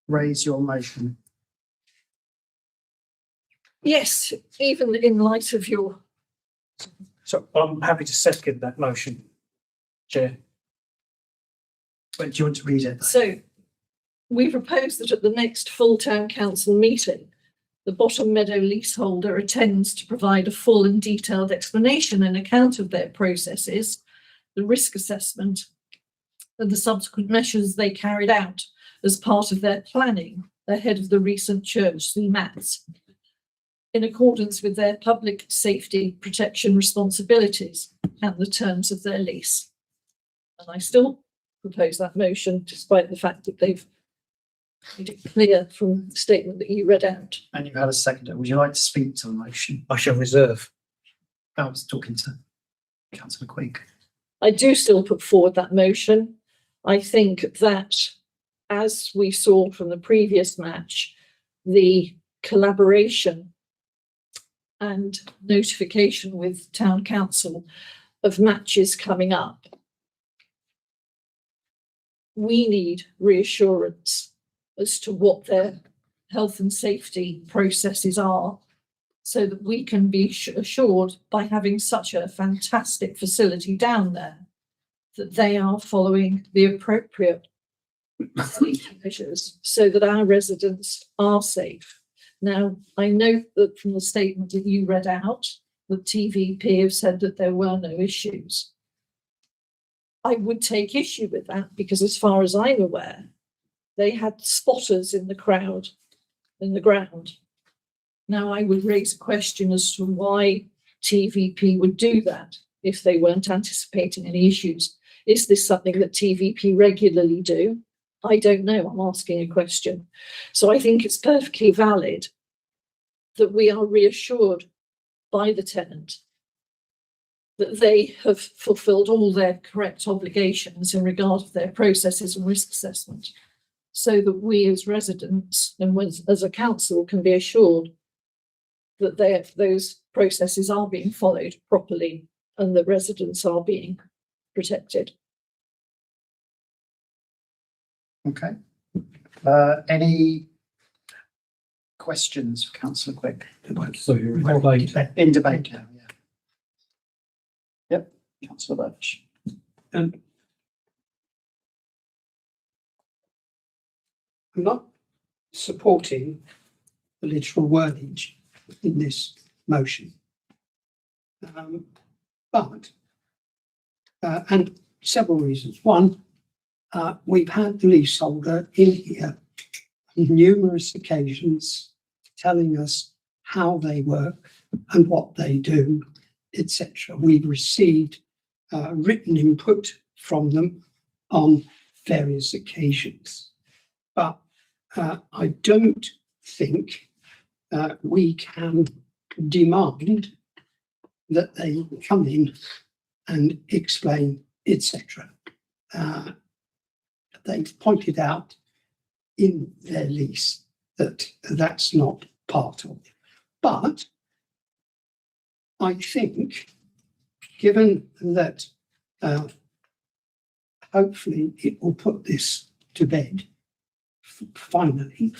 raise your motion? Yes, even in light of your. So I'm happy to second that motion, Chair. But do you want to read it? So we propose that at the next full town council meeting, the Bottom Meadow leaseholder attends to provide a full and detailed explanation and account of their processes, the risk assessment, and the subsequent measures they carried out as part of their planning ahead of the recent church mats, in accordance with their public safety protection responsibilities and the terms of their lease. And I still propose that motion, despite the fact that they've made it clear from the statement that you read out. And you had a seconder. Would you like to speak to the motion? I shall reserve. I was talking to Councillor Quigg. I do still put forward that motion. I think that, as we saw from the previous match, the collaboration and notification with town council of matches coming up, we need reassurance as to what their health and safety processes are, so that we can be assured, by having such a fantastic facility down there, that they are following the appropriate safety measures so that our residents are safe. Now, I note that from the statement that you read out, the TVP have said that there were no issues. I would take issue with that, because as far as I'm aware, they had spotters in the crowd, in the ground. Now, I would raise a question as to why TVP would do that if they weren't anticipating any issues. Is this something that TVP regularly do? I don't know. I'm asking a question. So I think it's perfectly valid that we are reassured by the tenant that they have fulfilled all their correct obligations in regard to their processes and risk assessment, so that we as residents and as a council can be assured that those processes are being followed properly and that residents are being protected. Okay. Any questions for Councillor Quick? So you're in debate. In debate now, yeah. Yep, Councillor Birch. I'm not supporting the literal wordage in this motion. But and several reasons. One, we've had the leaseholder in here on numerous occasions telling us how they work and what they do, etc. We've received written input from them on various occasions. But I don't think we can demand that they come in and explain, etc. They've pointed out in their lease that that's not part of it. But I think, given that hopefully it will put this to bed finally,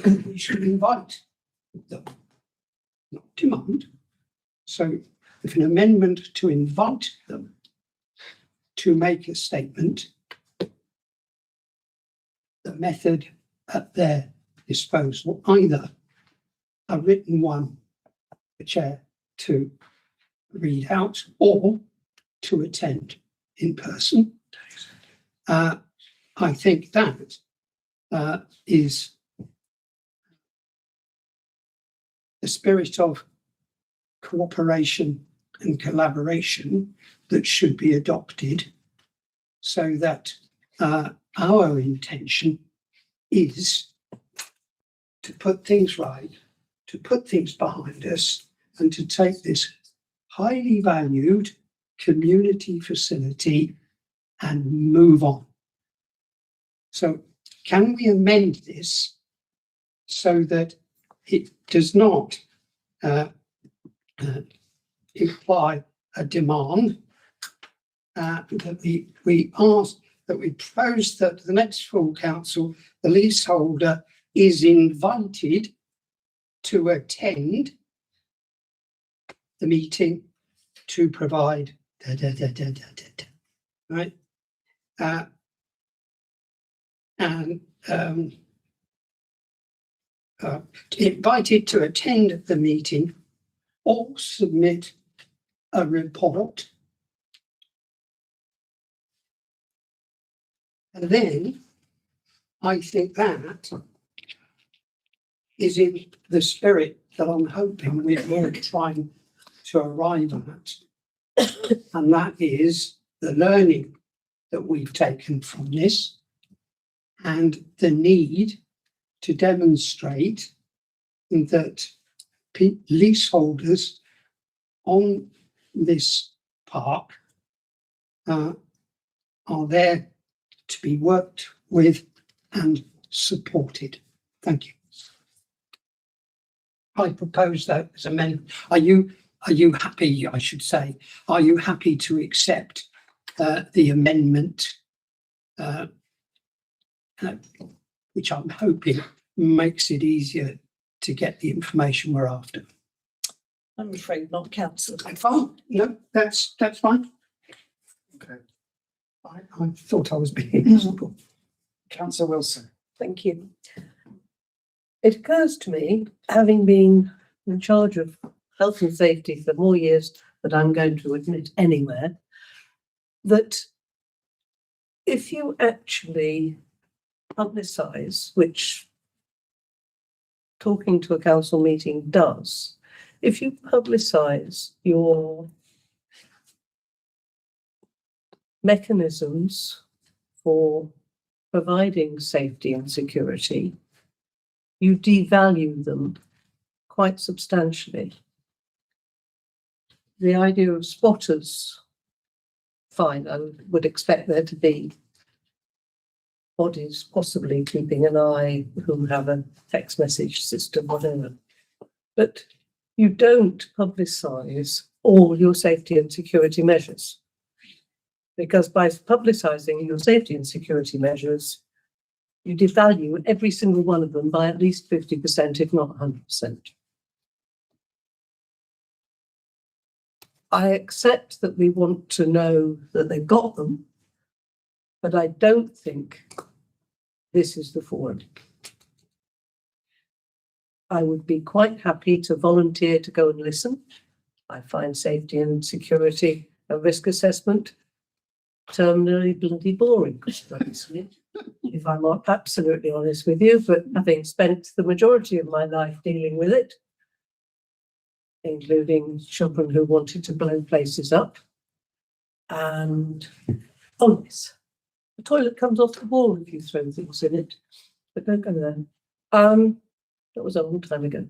we should invite them, not demand. So if an amendment to invite them to make a statement, the method at their disposal, either a written one, the chair to read out, or to attend in person. I think that is the spirit of cooperation and collaboration that should be adopted, so that our intention is to put things right, to put things behind us, and to take this highly valued community facility and move on. So can we amend this so that it does not imply a demand, that we ask, that we propose that the next full council, the leaseholder is invited to attend the meeting to provide right? Invited to attend the meeting or submit a report. And then I think that is in the spirit that I'm hoping we're trying to arrive at. And that is the learning that we've taken from this and the need to demonstrate that leaseholders on this park are there to be worked with and supported. Thank you. I propose that as amendment. Are you happy, I should say, are you happy to accept the amendment? Which I'm hoping makes it easier to get the information we're after. I'm afraid not, councillor. Fine, no, that's fine. Okay. I thought I was being reasonable. Councillor Wilson. Thank you. It occurs to me, having been in charge of health and safety for more years than I'm going to admit anywhere, that if you actually publicise, which talking to a council meeting does, if you publicise your mechanisms for providing safety and security, you devalue them quite substantially. The idea of spotters, fine, I would expect there to be bodies possibly keeping an eye who have a text message system, whatever. But you don't publicise all your safety and security measures. Because by publicising your safety and security measures, you devalue every single one of them by at least 50%, if not 100%. I accept that we want to know that they've got them, but I don't think this is the forum. I would be quite happy to volunteer to go and listen. I find safety and security and risk assessment terminally bloody boring, honestly, if I'm not absolutely honest with you, but having spent the majority of my life dealing with it, including children who wanted to blow places up, and oh yes, the toilet comes off the wall if you throw things in it, but don't go there. That was a long time ago.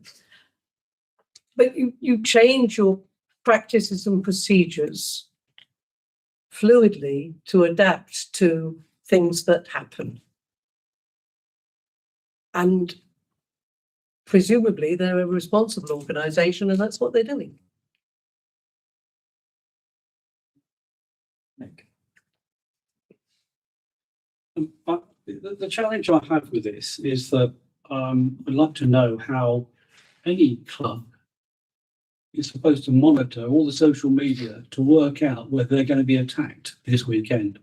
But you change your practices and procedures fluidly to adapt to things that happen. And presumably they're a responsible organisation and that's what they're doing. The challenge I have with this is that I'd like to know how any club is supposed to monitor all the social media to work out whether they're going to be attacked this weekend.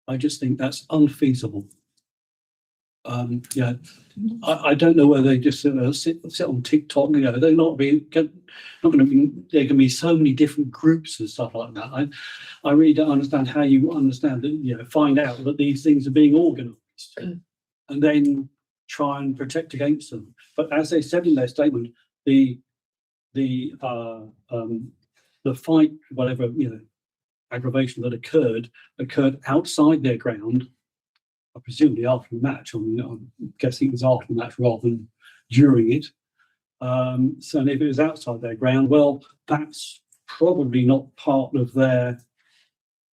I just think that's unfeasible. Yeah, I don't know whether they just sit on TikTok. You know, they're not going to be. There can be so many different groups and stuff like that. I really don't understand how you understand that. You know, find out that these things are being organised, and then try and protect against them. But as they said in their statement, the fight, whatever, you know, aggravation that occurred outside their ground. Presumably after the match. I'm guessing it was after the match rather than during it. So if it was outside their ground, well, that's probably not part of their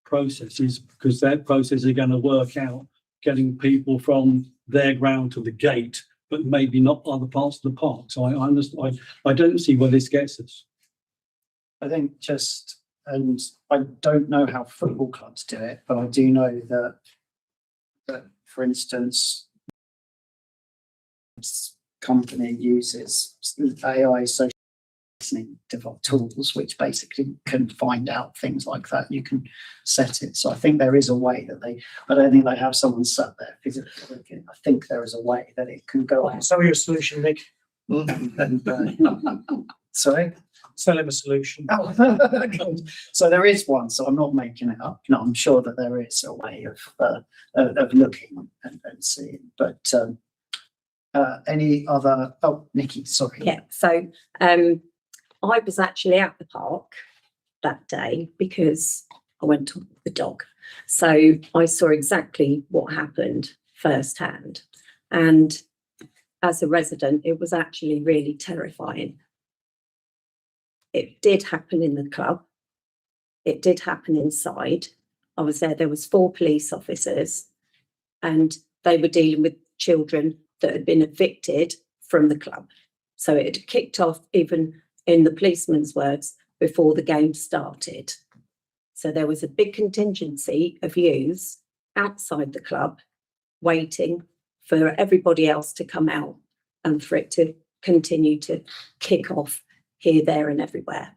processes, because their processes are going to work out getting people from their ground to the gate, but maybe not other parts of the park. So I understand. I don't see where this gets us. I think and I don't know how football clubs do it, but I do know that for instance, this company uses AI social listening tools, which basically can find out things like that. You can set it. So I think there is a way that I don't think they have someone sat there physically looking. I think there is a way that it can go on. So your solution, Nick? Sorry? Sell him a solution. Oh, so there is one. So I'm not making it up. No, I'm sure that there is a way of looking and seeing. But any other? Oh, Nikki, sorry. Yeah. So I was actually at the park that day because I went to walk the dog. So I saw exactly what happened firsthand. And as a resident, it was actually really terrifying. It did happen in the club. It did happen inside. I was there. There was 4 police officers and they were dealing with children that had been evicted from the club. So it had kicked off, even in the policeman's words, before the game started. So there was a big contingency of youths outside the club waiting for everybody else to come out and for it to continue to kick off here, there and everywhere.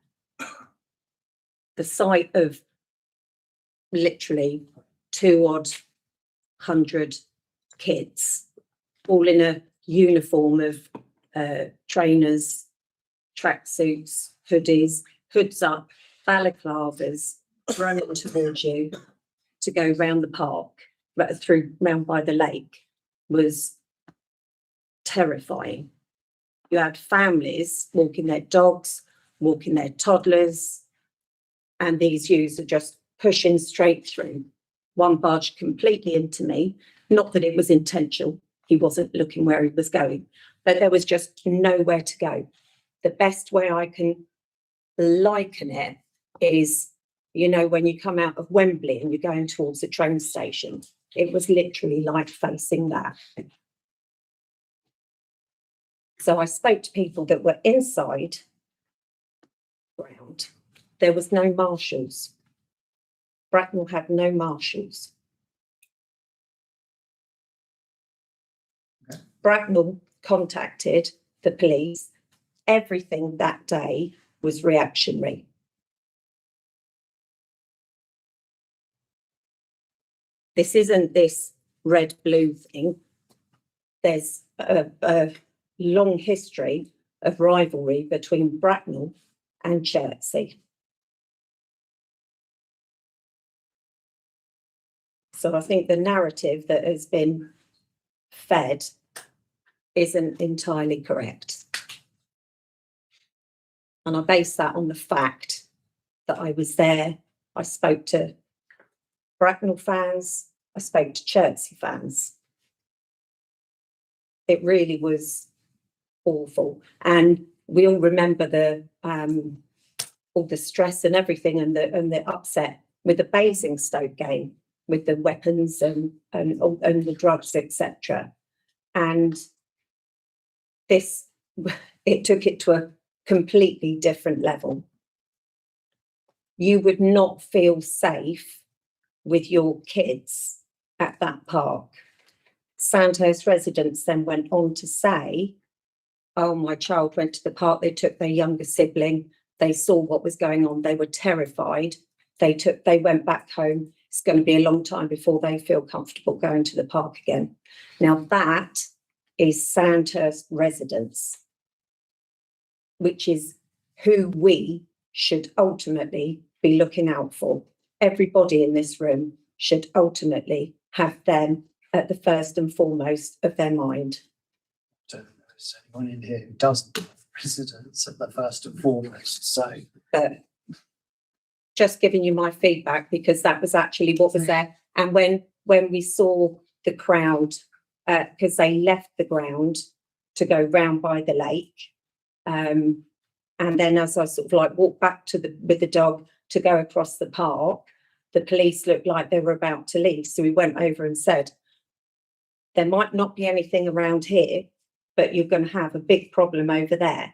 The sight of literally 200 kids all in a uniform of trainers, tracksuits, hoodies, hoods up, balaclavas, running towards you to go round the park, through round by the lake, was terrifying. You had families walking their dogs, walking their toddlers, and these youths are just pushing straight through. One barged completely into me. Not that it was intentional. He wasn't looking where he was going, but there was just nowhere to go. The best way I can liken it is, you know, when you come out of Wembley and you're going towards the train station, it was literally like facing that. So I spoke to people that were inside ground. There was no marshals. Bracknell had no marshals. Bracknell contacted the police. Everything that day was reactionary. This isn't this red-blue thing. There's a long history of rivalry between Bracknell and Chertsey. So I think the narrative that has been fed isn't entirely correct. And I base that on the fact that I was there. I spoke to Bracknell fans. I spoke to Chertsey fans. It really was awful. And we all remember the all the stress and everything, and the upset with the Basingstoke game, with the weapons and the drugs, etc. And this, it took it to a completely different level. You would not feel safe with your kids at that park. Sandhurst residents then went on to say, oh, my child went to the park, they took their younger sibling, they saw what was going on, they were terrified, they went back home. It's going to be a long time before they feel comfortable going to the park again. Now that is Sandhurst residents, which is who we should ultimately be looking out for. Everybody in this room should ultimately have them at the first and foremost of their mind. I don't know if there's anyone in here who doesn't have residents at the first and foremost, so. But just giving you my feedback, because that was actually what was there. And when we saw the crowd, because they left the ground to go round by the lake, and then as I sort of like walked back with the dog to go across the park, the police looked like they were about to leave. So we went over and said, there might not be anything around here, but you're going to have a big problem over there.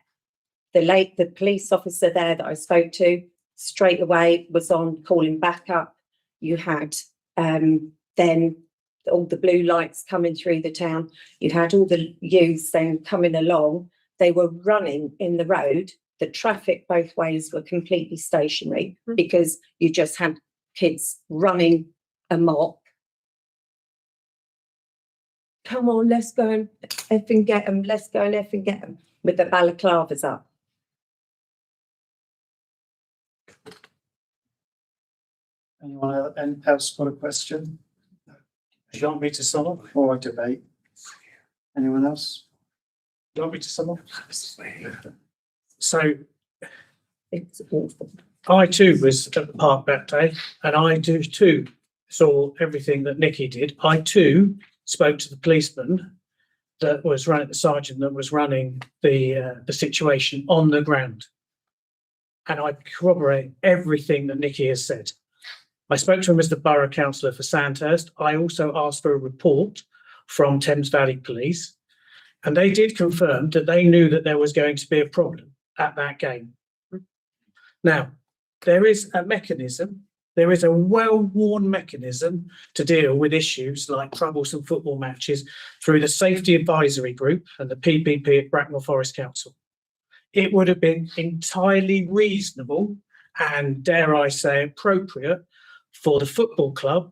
The police officer there that I spoke to straight away was on calling back up. You had then all the blue lights coming through the town. You had all the youths then coming along. They were running in the road. The traffic both ways were completely stationary because you just had kids running amok. Come on, let's go and effing get them. Let's go and effing get them, with the balaclavas up. Anyone else got a question? Do you want me to sum up or a debate? Anyone else? Do you want me to sum up? So It's awful. I too was at the park that day, and I too saw everything that Nikki did. I too spoke to the policeman that was running, the sergeant that was running the situation on the ground, and I corroborate everything that Nikki has said. I spoke to him as the borough councillor for Sandhurst. I also asked for a report from Thames Valley Police. And they did confirm that they knew that there was going to be a problem at that game. Now, there is a mechanism, there is a well-worn mechanism to deal with issues like troublesome football matches through the Safety Advisory Group and the PPP at Bracknell Forest Council. It would have been entirely reasonable and, dare I say, appropriate for the football club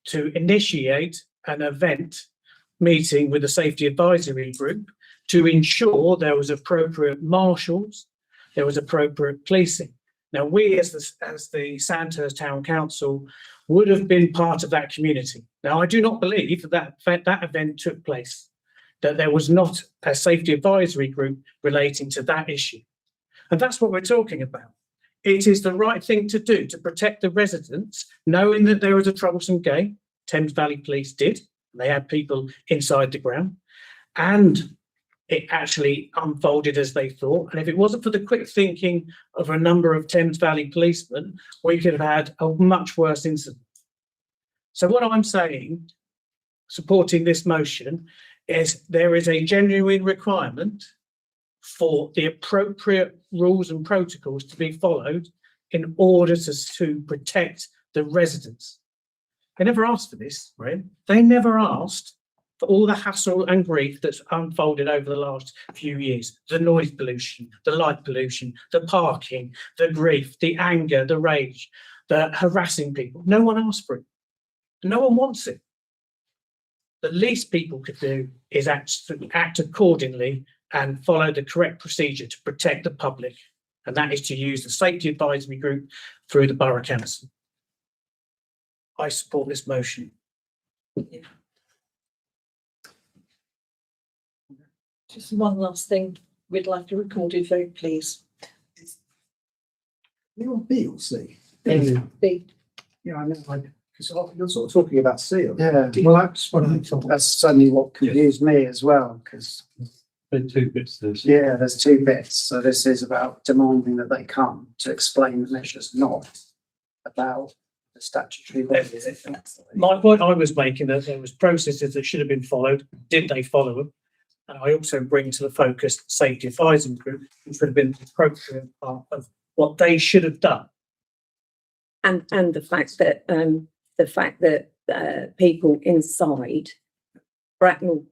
to initiate an event meeting with the Safety Advisory Group to ensure there was appropriate marshals, there was appropriate policing. Now, we as the Sandhurst Town Council would have been part of that community. Now, I do not believe that event took place, that there was not a Safety Advisory Group relating to that issue. And that's what we're talking about. It is the right thing to do to protect the residents, knowing that there was a troublesome game. Thames Valley Police did. They had people inside the ground. And it actually unfolded as they thought. And if it wasn't for the quick thinking of a number of Thames Valley policemen, we could have had a much worse incident. So what I'm saying, supporting this motion, is there is a genuine requirement for the appropriate rules and protocols to be followed in order to protect the residents. They never asked for this, right? They never asked for all the hassle and grief that's unfolded over the last few years. The noise pollution, the light pollution, the parking, the grief, the anger, the rage, the harassing people. No one asked for it. No one wants it. The least people could do is act accordingly and follow the correct procedure to protect the public. And that is to use the Safety Advisory Group through the Borough Council. I support this motion. Just one last thing, we'd like a recorded vote, please. You want B or C? B. Yeah, I know, because you're sort of talking about C. Yeah, well, that's what I thought. That's certainly what confused me as well, because, There are two bits to this. yeah, there's two bits. So this is about demanding that they come to explain the measures, not about the statutory. My point I was making that there was processes that should have been followed. Did they follow them? And I also bring to the focus Safety Advisory Group, which would have been the appropriate part of what they should have done. And the fact that people inside Bracknell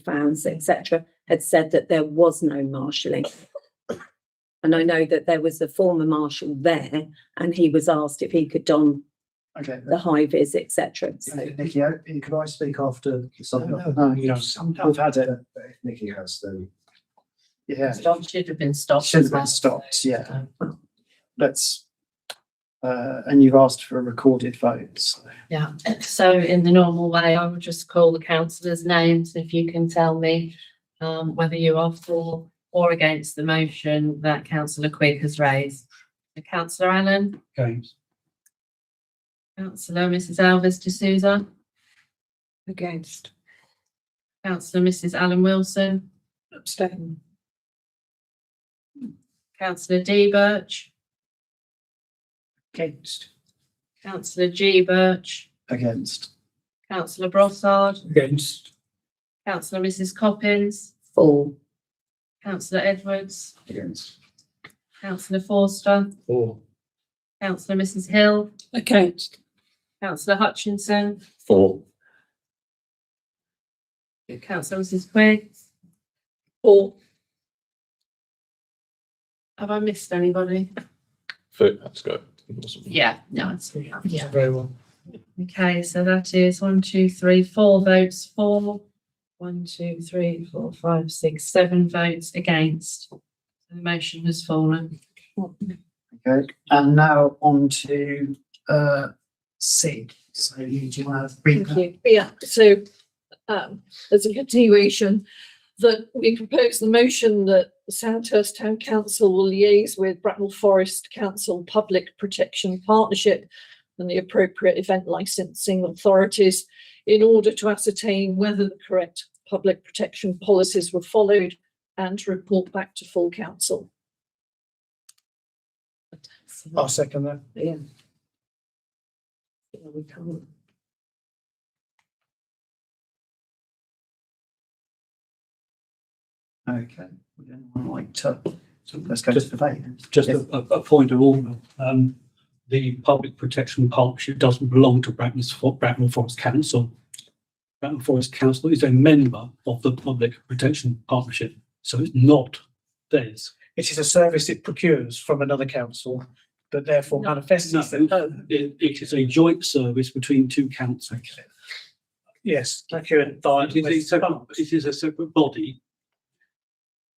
fans, etc., had said that there was no marshalling. And I know that there was a former marshal there, and he was asked if he could don Okay. the high vis, etc. So Nikki, could I speak after something? No, you know, we've had it. If Nikki has, then. Yeah, Should have been stopped. should have been stopped. Yeah, let's. And you've asked for a recorded vote. So. Yeah, so in the normal way, I would just call the councillors' names. If you can tell me whether you are for or against the motion that Councillor Quigg has raised. Councillor Allen, Games. Councillor Mrs Alves de Souza, Against. Councillor Mrs Allen Wilson, Abstain. Councillor D Birch, Against. Councillor G Birch, Against. Councillor Brossard, Against. Councillor Mrs Coppins, for Councillor Edwards, Against. Councillor Forster, Four. Councillor Mrs Hill, Against. Councillor Hutchinson, For. Councillor Mrs Quigg. Or Have I missed anybody? Let's go. Yeah, no, it's, yeah. Very well. Okay, so that is 1, 2, 3, 4 votes for, 1, 2, 3, 4, 5, 6, 7 votes against. The motion has fallen. Okay, and now on to C. So you do you want to read thank that? you. Yeah, so as a continuation, that we propose the motion that the Sandhurst Town Council will liaise with Bracknell Forest Council Public Protection Partnership and the appropriate event licensing authorities in order to ascertain whether the correct public protection policies were followed and to report back to full council. I'll second that. yeah. We can't. Okay. Would anyone like to, so let's go to debate. Just a point of order. The Public Protection Partnership doesn't belong to Bracknell Forest Council. Bracknell Forest Council is a member of the Public Protection Partnership, so it's not theirs. It is a service it procures from another council, but therefore manifests. It is a joint service between two councils. Yes, procured by. It is a separate body,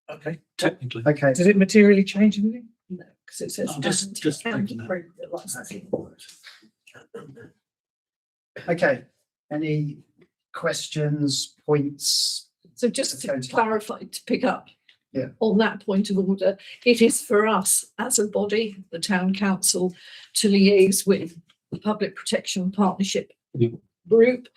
Okay. technically. Okay. Does it materially change anything? No, because it says I'm just and thinking that. appropriate licensing. Okay. Any questions, points? So just to Okay. clarify, to pick up Yeah. on that point of order, it is for us as a body, the town council, to liaise with the Public Protection Partnership Yeah. group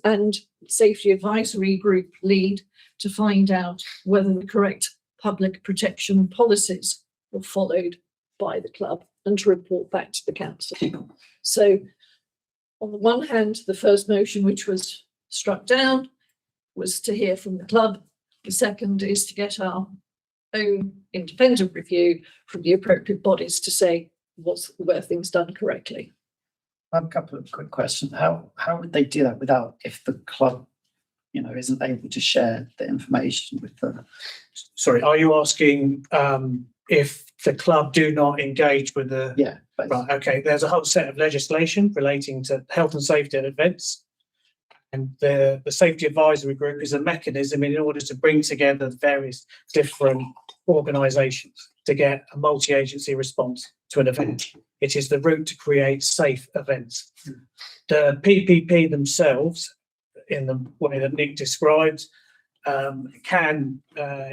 and Safety Advisory Group lead to find out whether the correct public protection policies were followed by the club and to report back to the council. So on the one hand, the first motion, which was struck down, was to hear from the club. The second is to get our own independent review from the appropriate bodies to say were things done correctly. I have a couple of quick questions. How would they do that without, if the club, isn't able to share the information with the? Sorry, are you asking if the club do not engage with the? Yeah. Right, okay, there's a whole set of legislation relating to health and safety at events. And the Safety Advisory Group is a mechanism in order to bring together various different organisations to get a multi-agency response to an event. It is the route to create safe events. The PPP themselves, in the way that Nick described, can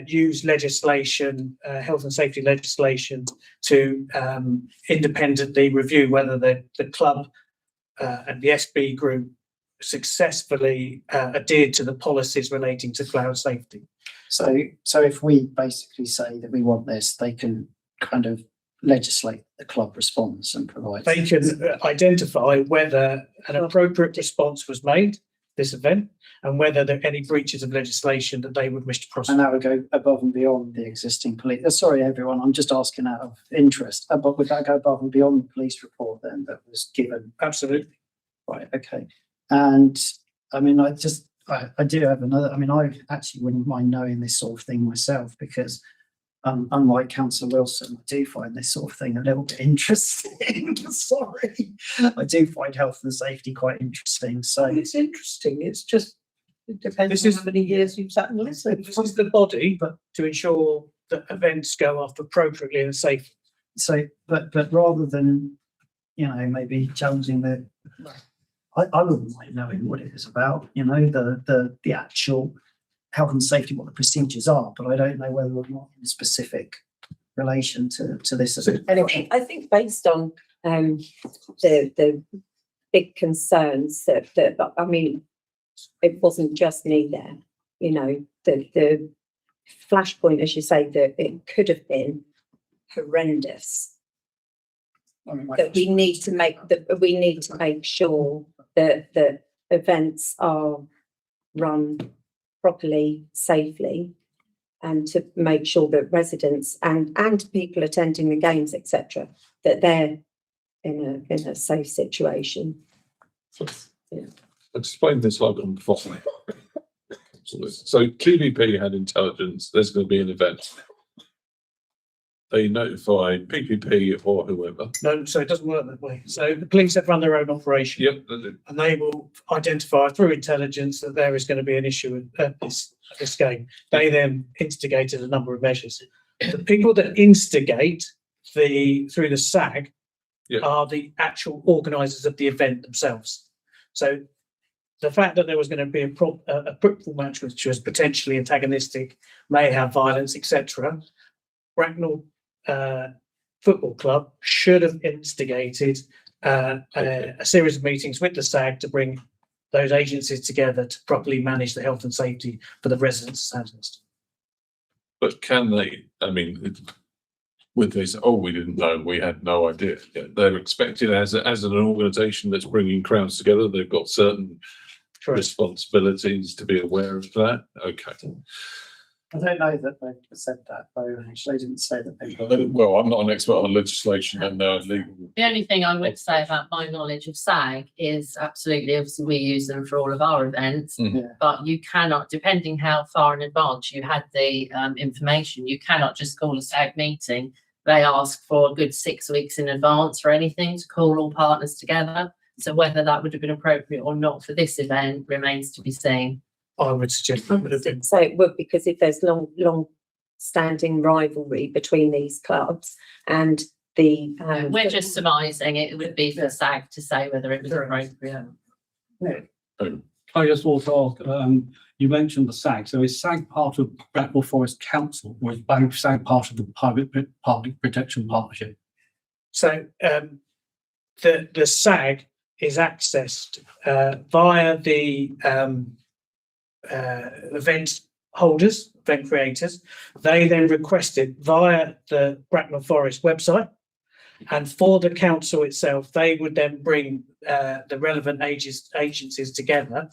use legislation, health and safety legislation, to independently review whether the club and the SB group successfully adhered to the policies relating to cloud safety. So if we basically say that we want this, they can kind of legislate the club response and provide. They can identify whether an appropriate response was made this event and whether there are any breaches of legislation that they would wish to And prosecute. that would go above and beyond the existing police. Sorry, everyone, I'm just asking out of interest. But would that go above and beyond the police report then that was given? Absolutely. Right, okay. And I mean, I do have another, I mean, I actually wouldn't mind knowing this sort of thing myself because unlike Councillor Wilson, I do find this sort of thing a little bit interesting. Sorry. I do find health and safety quite interesting. So It's interesting. It depends on how many years you've sat and listened. This is the body, but to ensure that events go off appropriately and safely. So, but rather than, maybe challenging I wouldn't mind knowing what it is about, the actual health and safety, what the procedures are, but I don't know whether or not in specific relation to this. Anyway, I think based on the big concerns that I mean, it wasn't just me there, the flashpoint, as you say, that it could have been horrendous. That we need to make sure that the events are run properly, safely, and to make sure that residents and people attending the games, etc., that they're in a safe situation. Explain this like on before. So TVP had intelligence, there's going to be an event. They notify PPP or whoever. No, so it doesn't work that way. So the police have run their own operation. Yep. They do. And they will identify through intelligence that there is going to be an issue at this game. They then instigated a number of measures. The people that instigate through the SAG are the actual organisers of the event themselves. So the fact that there was going to be a football match which was potentially antagonistic, may have violence, etc., Bracknell Football Club should have instigated a series of meetings with the SAG to bring those agencies together to properly manage the health and safety for the residents of Sandhurst. But can they, I mean, with this, we didn't know, we had no idea. Yeah, they're expected as an organisation that's bringing crowds together, they've got certain responsibilities to be aware of that. Okay. I don't know that they said that, though. Actually, they didn't say that they. Well, I'm not an expert on legislation and legal. The only thing I would say about my knowledge of SAG is absolutely, obviously, we use them for all of our events, Yeah. but you cannot, depending how far in advance you had the information, you cannot just call a SAG meeting. They ask for a good 6 weeks in advance for anything to call all partners together. So whether that would have been appropriate or not for this event remains to be seen. I would suggest it would have been. So it would, because if there's long standing rivalry between these clubs and the We're just surmising it would be for SAG to say whether it was appropriate. I just also ask, you mentioned the SAG, so is SAG part of Bracknell Forest Council or is both SAG part of the Public Protection Partnership? So the SAG is accessed via the event holders, event creators. They then request it via the Bracknell Forest website. And for the council itself, they would then bring the relevant agencies together,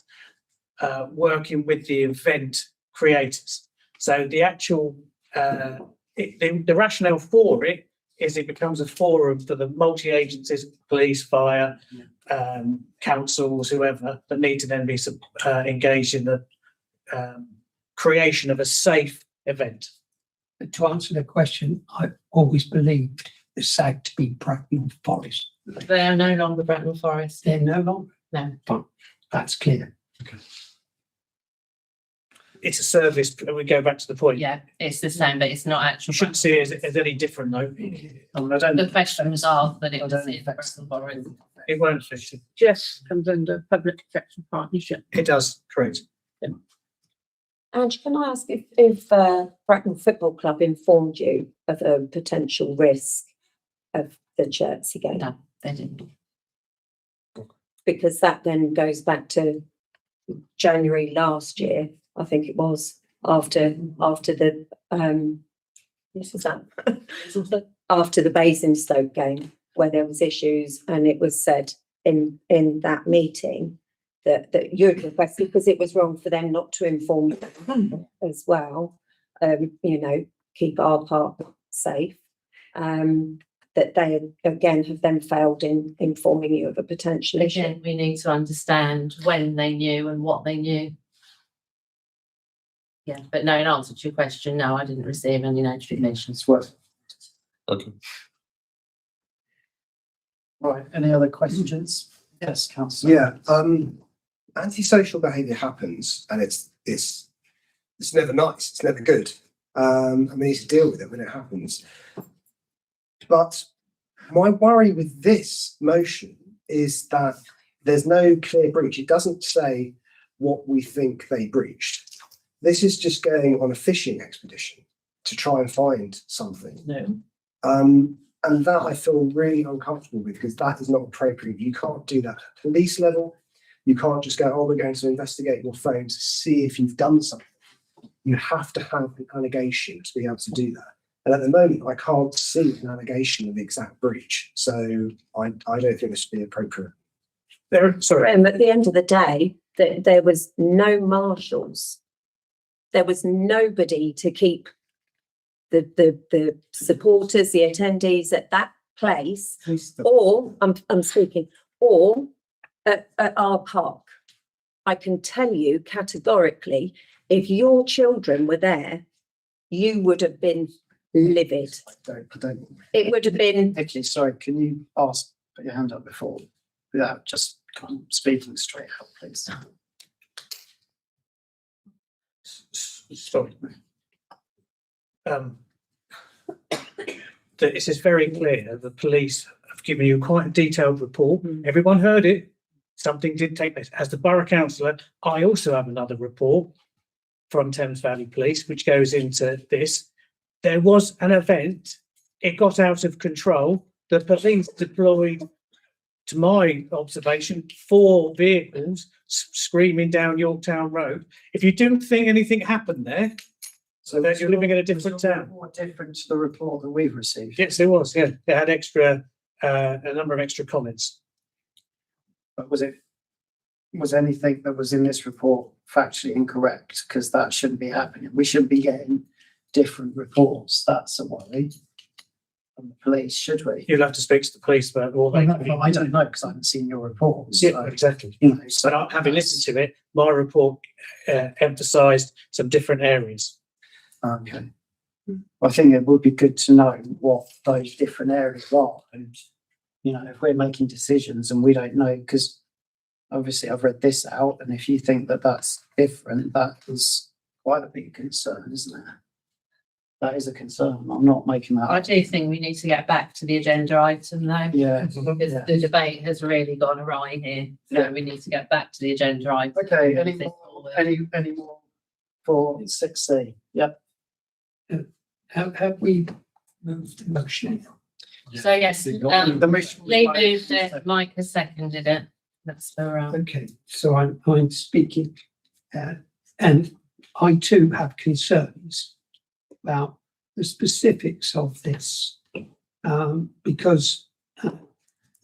working with the event creators. So the actual, the rationale for it is it becomes a forum for the multi-agencies, police, fire, councils, whoever, that need to then be engaged in the creation of a safe event. But to answer the question, I always believed the SAG to be Bracknell Forest. They are no longer Bracknell Forest. They're no longer. No. Fine. That's clear. It's a service. We go back to the point. Yeah, it's the same, but it's not actually. You shouldn't see it as any different, though. I mean, I don't. The question was asked that it I was don't in affect Bracknell Forest. It won't affect it. Jess comes under Public Protection Partnership. It does, correct. Ange, can I ask if Bracknell Football Club informed you of a potential risk of the Chertsey game? No, they didn't. Because that then goes back to January last year, I think it was, after the this is that after the Basingstoke game, where there was issues, and it was said in that meeting that you'd requested, because it was wrong for them not to inform as well, keep our park safe, that they again have then failed in informing you of a potential issue. Again, we need to understand when they knew and what they knew. Yeah, but no, in answer to your question, no, I didn't receive any notifications. Okay. Right, any other questions? Yes, councillor. Yeah, antisocial behaviour happens, and it's never nice. It's never good. And we need to deal with it when it happens. But my worry with this motion is that there's no clear breach. It doesn't say what we think they breached. This is just going on a fishing expedition to try and find something. No. And that I feel really uncomfortable with, because that is not appropriate. You can't do that at police level. You can't just go, oh, we're going to investigate your phone to see if you've done something. You have to have an allegation to be able to do that. And at the moment, I can't see an allegation of the exact breach. So I don't think this would be appropriate. Sorry. And at the end of the day, there was no marshals. There was nobody to keep the supporters, the attendees at that place, or I'm speaking, or at our park. I can tell you categorically, if your children were there, you would have been livid. I don't. It would have been. Nikki, sorry, can you put your hand up before, without just speaking straight out, please? Sorry. This is very clear. The police have given you quite a detailed report. Everyone heard it. Something did take place. As the borough councillor, I also have another report from Thames Valley Police, which goes into this. There was an event. It got out of control. The police deployed, to my observation, 4 vehicles screaming down Yorktown Road. If you don't think anything happened there, so then you're living in a different town. What different to the report that we've received? Yes, there was. Yeah, it had a number of extra comments. But was it was anything that was in this report factually incorrect? Because that shouldn't be happening. We shouldn't be getting different reports. That's a worry. From the police, should we? You'll have to speak to the police about all Well, that. no, I don't know because I haven't seen your reports. Yeah, So, exactly. you know, so But having listened to it, my report emphasised some different areas. okay. I think it would be good to know what those different areas are, and you know, if we're making decisions and we don't know, because obviously I've read this out, and if you think that that's different, that is quite a big concern, isn't it? That is a concern. I'm not making that. I do think we need to get back to the agenda item though. Yeah. Because Yeah. the debate has really gone awry here. So Yeah. we need to get back to the agenda item. Okay. and Any move it more? forward. Any more for 6C? Yep. Have we moved the motion? So yes, The motion. was Lee made. moved it, Mike has seconded it. That's for, Okay, so I'm speaking, and I too have concerns about the specifics of this, because the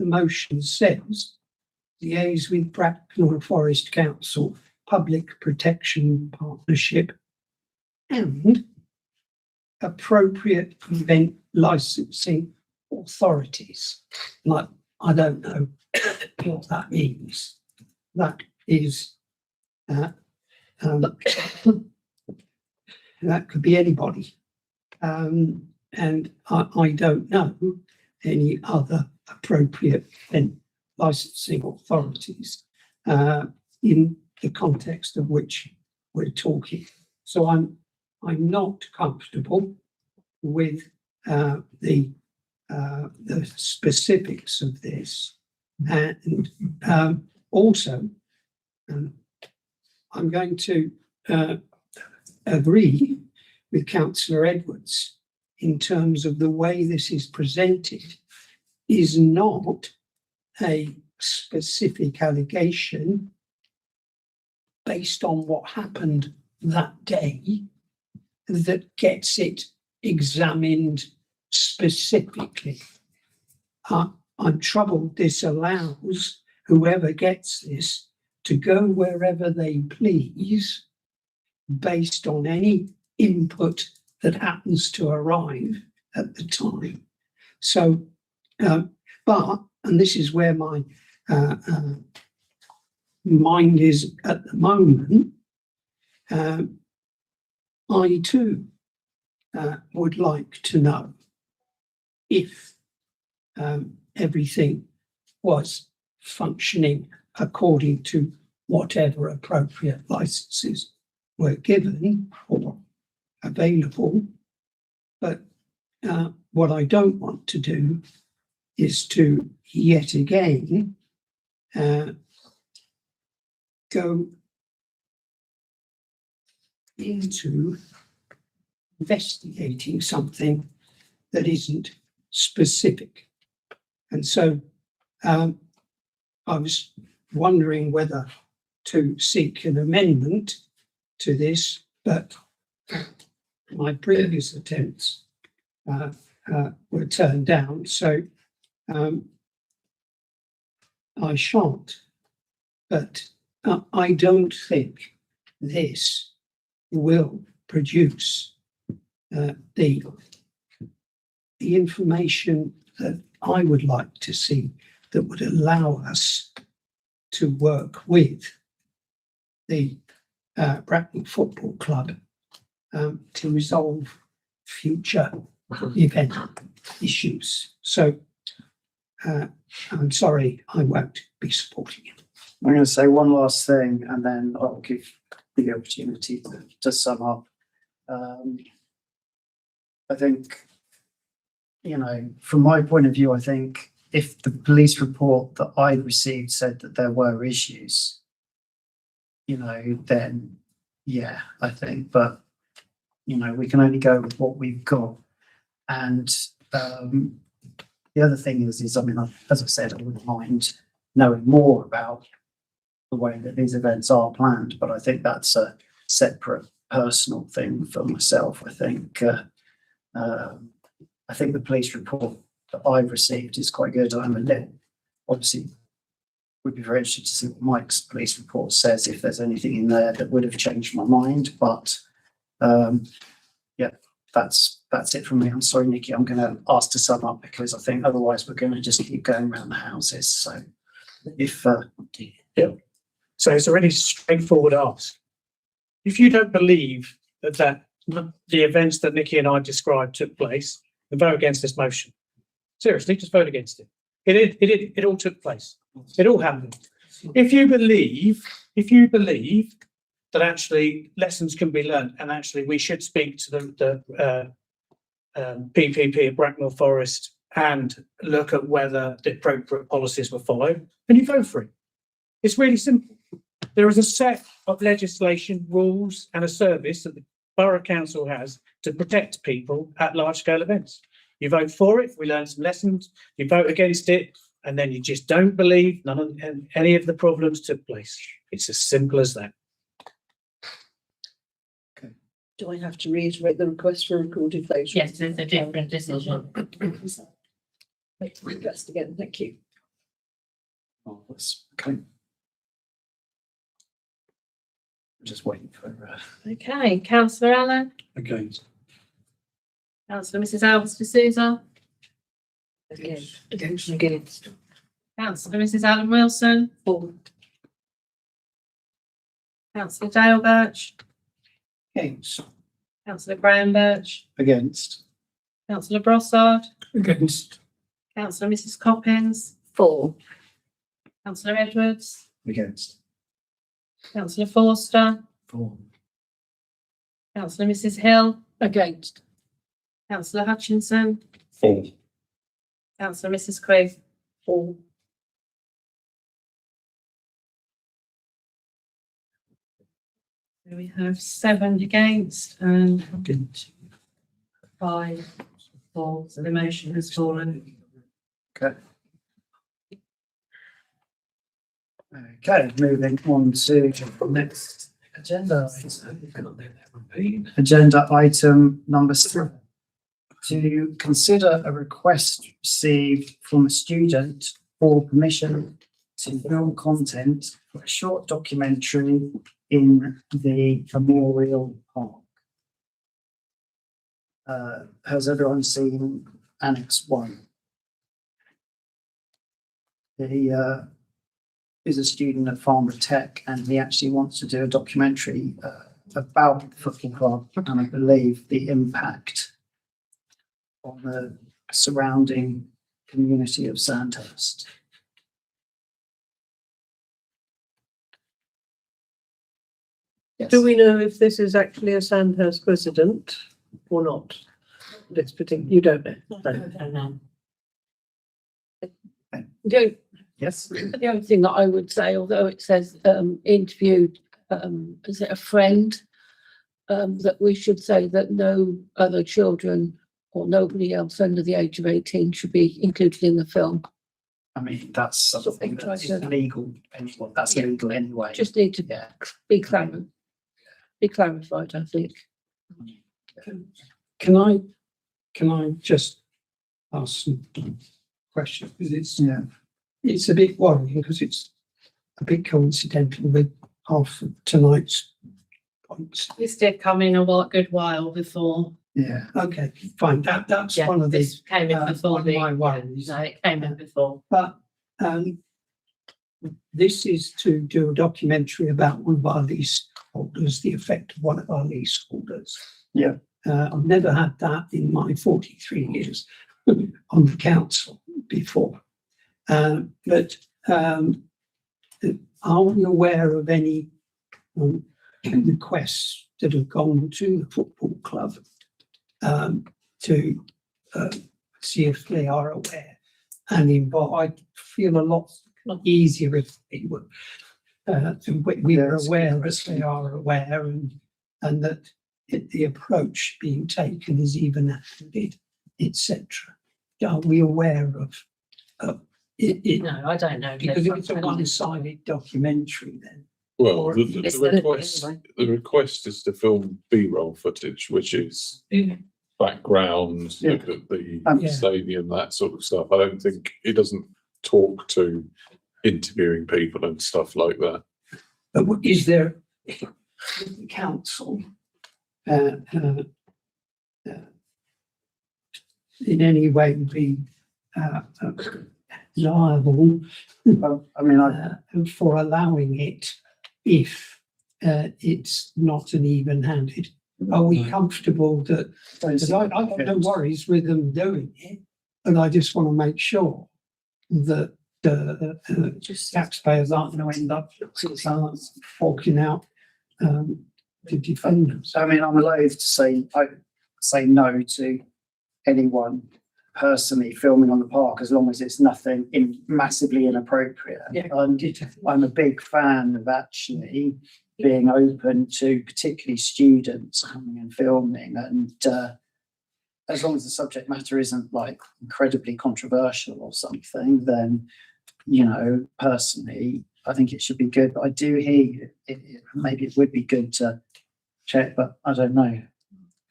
motion says liaise with Bracknell Forest Council Public Protection Partnership and appropriate event licensing authorities. Like, I don't know what that means. That is, that could be anybody. And I don't know any other appropriate event licensing authorities in the context of which we're talking. So I'm not comfortable with the specifics of this, and also I'm going to agree with Councillor Edwards in terms of the way this is presented is not a specific allegation based on what happened that day that gets it examined specifically. I'm troubled this allows whoever gets this to go wherever they please based on any input that happens to arrive at the time. So, and this is where my mind is at the moment, I too would like to know if everything was functioning according to whatever appropriate licenses were given or available. But what I don't want to do is to yet again go into investigating something that isn't specific. And so I was wondering whether to seek an amendment to this, but my previous attempts were turned down, so I shan't. But I don't think this will produce the information that I would like to see that would allow us to work with the Bracknell Football Club to resolve future event issues. So I'm sorry, I won't be supporting it. I'm going to say one last thing and then I'll give the opportunity to sum up. I think, you know, from my point of view, I think if the police report that I received said that there were issues, you know, then yeah, I think, but you know, we can only go with what we've got. And the other thing is, I mean, as I said, I wouldn't mind knowing more about the way that these events are planned, but I think that's a separate personal thing for myself. I think the police report that I've received is quite good. I'm a little, obviously, would be very interested to see what Mike's police report says, if there's anything in there that would have changed my mind, but yeah, that's it from me. I'm sorry, Nikki, I'm going to ask to sum up because I think otherwise we're going to just keep going around the houses. So if So it's a really straightforward ask. If you don't believe that the events that Nikki and I described took place, then vote against this motion. Seriously, just vote against it. It all took place. It all happened. If you believe that actually lessons can be learned and actually we should speak to the PPP of Bracknell Forest and look at whether the appropriate policies were followed, then you vote for it. It's really simple. There is a set of legislation, rules and a service that the Borough Council has to protect people at large scale events. You vote for it, we learn some lessons, you vote against it, and then you just don't believe any of the problems took place. It's as simple as that. Do I have to reiterate the request for recorded vote? Yes, there's a different decision. Request again, thank you. Okay. Just waiting for. Okay, councillor Allen, Against. councillor Mrs Alves de Souza, Against. councillor Mrs Allen Wilson, For. councillor Dale Birch, Against. councillor Graham Birch, Against. councillor Brossard, Against. councillor Mrs Coppins, For. councillor Edwards, Against. councillor Forster, For. councillor Mrs Hill, Against. councillor Hutchinson, For. councillor Mrs Quigg. For. So we have 7 against and 5 for, so the motion has fallen. Okay. Okay, moving on to the next agenda. Agenda item number 3. To consider a request received from a student for permission to film content for a short documentary in the Memorial Park. Has everyone seen Annex 1? He is a student at Farnborough Tech and he actually wants to do a documentary about the football club and I believe the impact on the surrounding community of Sandhurst. Yes. Do we know if this is actually a Sandhurst resident or not? This particular, you don't know. No. Yes. The only thing that I would say, although it says interviewed, is it a friend? That we should say that no other children or nobody else under the age of 18 should be included in the film. I mean, that's something that's legal. Anyway, that's legal anyway. Just need to be clarified, I think. Can I just ask some questions? Because it's a bit worrying because it's a bit coincidental with half of tonight's points. This did come in a good while before. Yeah. Okay, fine. That's Yeah, one of this the came in before one of my worries. No, it came in before. But this is to do a documentary about one of our leaseholders, the effect of one of our leaseholders. Yeah. I've never had that in my 43 years on the council before. But are we aware of any requests that have gone to the football club to see if they are aware and involved? I feel a lot easier if they were. We are aware that they are aware and that the approach being taken is even acted, etc. Are we aware of it? No, I don't know. Because if it's a one-sided documentary, then Well, Or- the request is to film B-roll footage, which is background, Yeah. look at the Yeah. stadium, that sort of stuff. I don't think it doesn't talk to interviewing people and stuff like that. But is there, with the council, in any way be liable I mean, for allowing it if it's not an even-handed? Are we comfortable that, because I've got no worries with them doing it, and I just want to make sure that the taxpayers aren't going to end up forking out to defend them. I mean, I'm loath to say, I say no to anyone personally filming on the park as long as it's nothing massively inappropriate. Yeah. I'm a big fan of actually being open to particularly students coming and filming, and as long as the subject matter isn't like incredibly controversial or something, then, you know, personally, I think it should be good. But I do hear you. Maybe it would be good to check, but I don't know.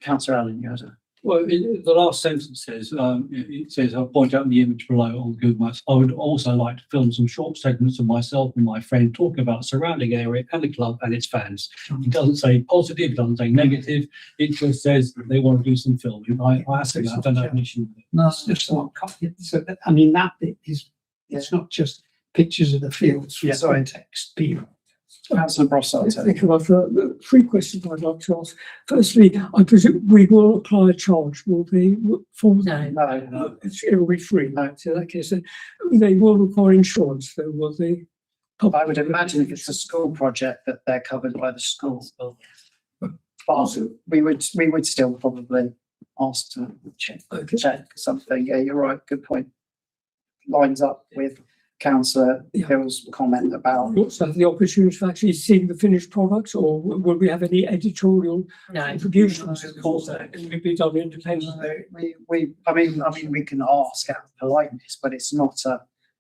Councillor Allen, you had a... Well, the last sentence says, it says, I'll point out in the image below on Google Maps, I would also like to film some short segments of myself and my friend talking about the surrounding area and the club and its fans. It doesn't say positive, it doesn't say negative, it just says they want to do some filming. I don't have an issue with it. No, it's just not, so that, I mean, that bit is, it's not just pictures of the fields for context, period. Councillor Brossard. Thank you, I've 3 questions I'd like to ask. Firstly, I presume we will apply a charge, will they, for? No. It will be free. No. So in that case, they will require insurance, though, will they? I would imagine if it's a school project that they're covered by the school. But we would still probably ask to check something. Yeah, you're right. Good point. Lines up with Councillor Hill's comment about. Also, the opportunity to actually see the finished product, or will we have any editorial contributions? Of course, that can be done independently. I mean, we can ask out of politeness, but it's not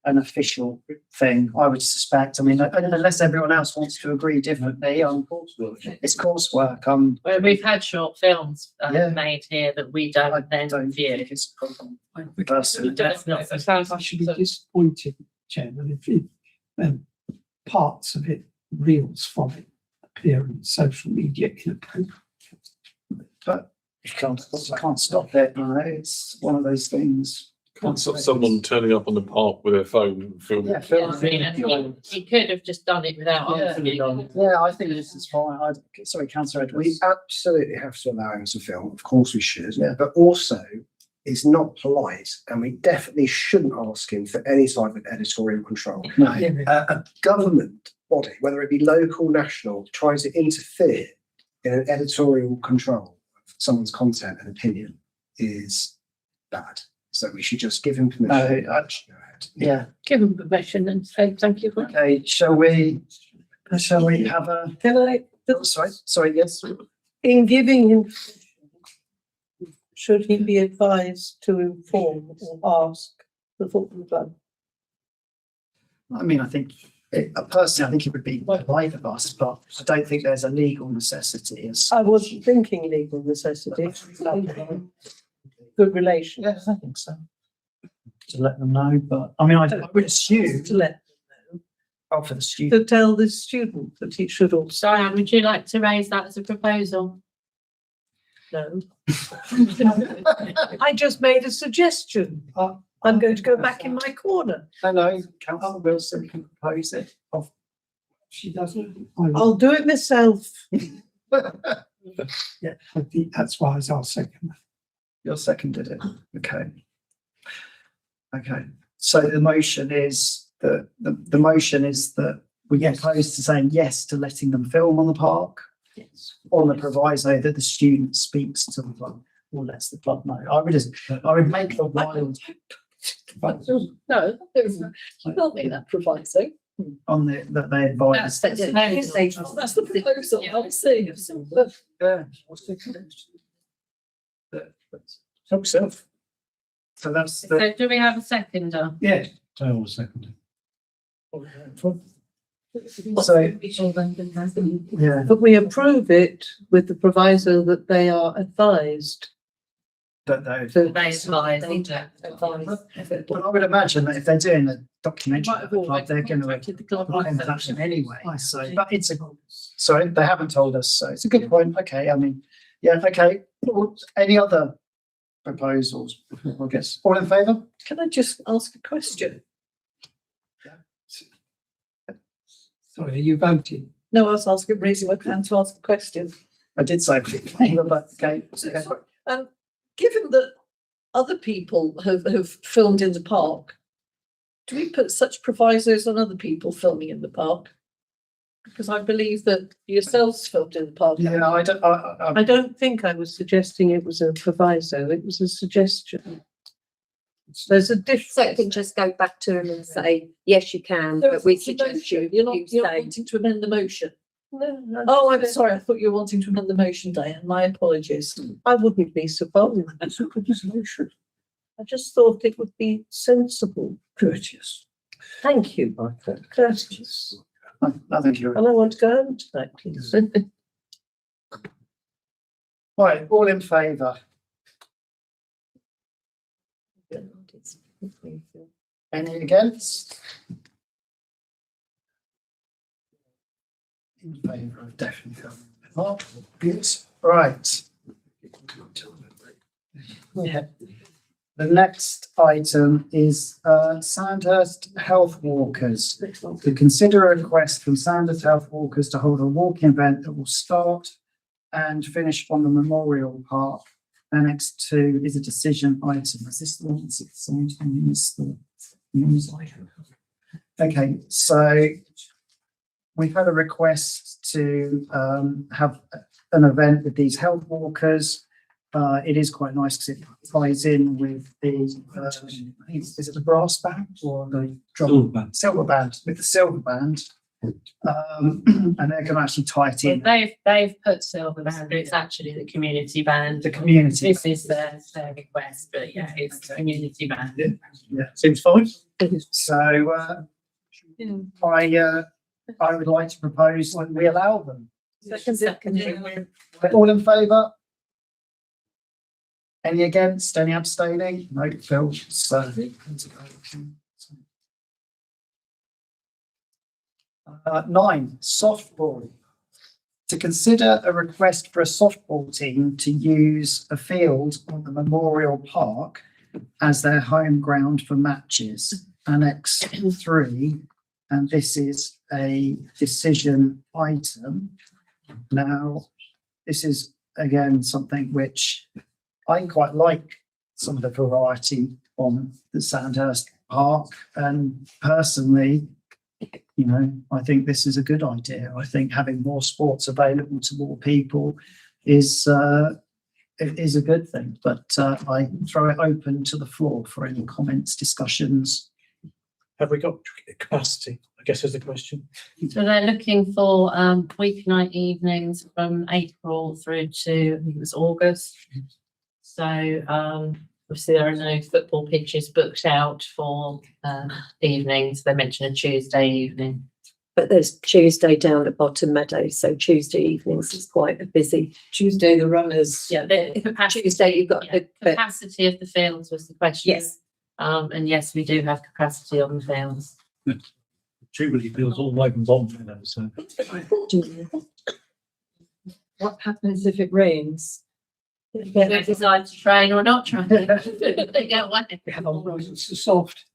an official thing, I would suspect. I mean, unless everyone else wants to agree differently, it's coursework. Well, we've had short films made here that we don't view. Think it's a problem. Personally. I should be disappointed, Chairman, if parts of it, reels from it, appear in social media inappropriate. But you can't stop it, you know, it's one of those things. Can't stop someone turning up on the park with their phone and filming. He could have just done it without asking. Yeah, I think this is fine. Sorry, Councillor Edwards. We absolutely have to allow him to film, of course we should, but also it's not polite, and we definitely shouldn't ask him for any type of editorial control. No. A government body, whether it be local, national, trying to interfere in an editorial control of someone's content and opinion is bad. So we should just give him permission. Yeah. Give them permission and say thank you. Okay, shall we have a? Can I, Sorry, yes. in giving him, should he be advised to inform or ask the football club? I mean, I think, personally, I think it would be polite of us, but I don't think there's a legal necessity. I wasn't thinking legal necessity. Good relation. Yes, I think so. To let them know, but I mean, I would assume To let for the student. to tell the student that he should also. Diane, would you like to raise that as a proposal? No. I just made a suggestion. I'm going to go back in my corner. No, Councillor Wilson can propose it. She doesn't. I'll do it myself. Yeah, I think that's why I'll second that. You're seconded it. Okay. Okay. So the motion is that the motion is that we opposed to saying yes to letting them film on the park. Yes. On the proviso that the student speaks to the club or lets the club know. I would make the wild. No, you can't make that proviso. On that they advise. That's the proposal. I'm saying. Yeah. Help yourself. So that's the. So do we have a seconder? Yeah. I will second it. So, yeah. But we approve it with the proviso that they are advised But they, So They advise. but I would imagine that if they're doing a documentary, Might have about the club, already they're going to contacted the club. apply for that anyway. So, but it's a, sorry, they haven't told us, so it's a good point. Okay, I mean, yeah, okay. Any other proposals? I guess all in favour? Can I just ask a question? Sorry, are you voting? No, I was asking, raising my hand to ask a question. I did say in favour, but okay. Okay. Given that other people have filmed in the park, do we put such provisos on other people filming in the park? Because I believe that yourselves filmed in the park. Yeah, I don't. I don't think I was suggesting it was a proviso, it was a suggestion. There's a So it difference. can just go back to him and say, yes, you can, No, but we it's a suggest motion. you, You're not you say. wanting to amend the motion. No, Oh, I'm sorry. I thought you were wanting to amend the motion, Diane. My apologies. I wouldn't be so bold. That's a good solution. I just thought it would be sensible. Courteous. Thank you, Michael. Courteous. I think you're And I want to go home tonight, please. right. All in favour? Any against? In favour of definitely. Oh, good. Right. Yeah. The next item is Sandhurst Health Walkers. To consider a request from Sandhurst Health Walkers to hold a walking event that will start and finish on the Memorial Park. Annex 2 is a decision item. Is this the one that's at the same time as the news item? Okay, so we've had a request to have an event with these health walkers. It is quite nice because it ties in with the, is it the brass band or the drum? Silver band. Silver band, with the silver band. And they're going to actually tie it in. They've put silver band, it's actually the community band. The community. This is their request, but yeah, it's the community band. Yeah. Seems fine. So I would like to propose that we allow them. Second. All in favour? Any against? Any abstaining? No, Phil. So. 9, softball. To consider a request for a softball team to use a field on the Memorial Park as their home ground for matches. Annex 3, and this is a decision item. Now, this is again something which I quite like, some of the variety on the Sandhurst Park, and personally, you know, I think this is a good idea. I think having more sports available to more people is a good thing. But I throw it open to the floor for any comments, discussions. Have we got capacity? I guess is the question. So they're looking for weeknight evenings from April through to, I think it was August. So obviously there are no football pitches booked out for evenings. They mentioned a Tuesday evening. But there's Tuesday down at Bottom Meadow, so Tuesday evenings is quite a busy. Tuesday, the runners. Yeah, the capacity, Tuesday, you've got the, capacity of the fields was the question. yes, And yes, we do have capacity on the fields. Jubilee feels all the way from bottom, you know, so. What happens if it rains? They decide to train or not train. They get one. It's soft.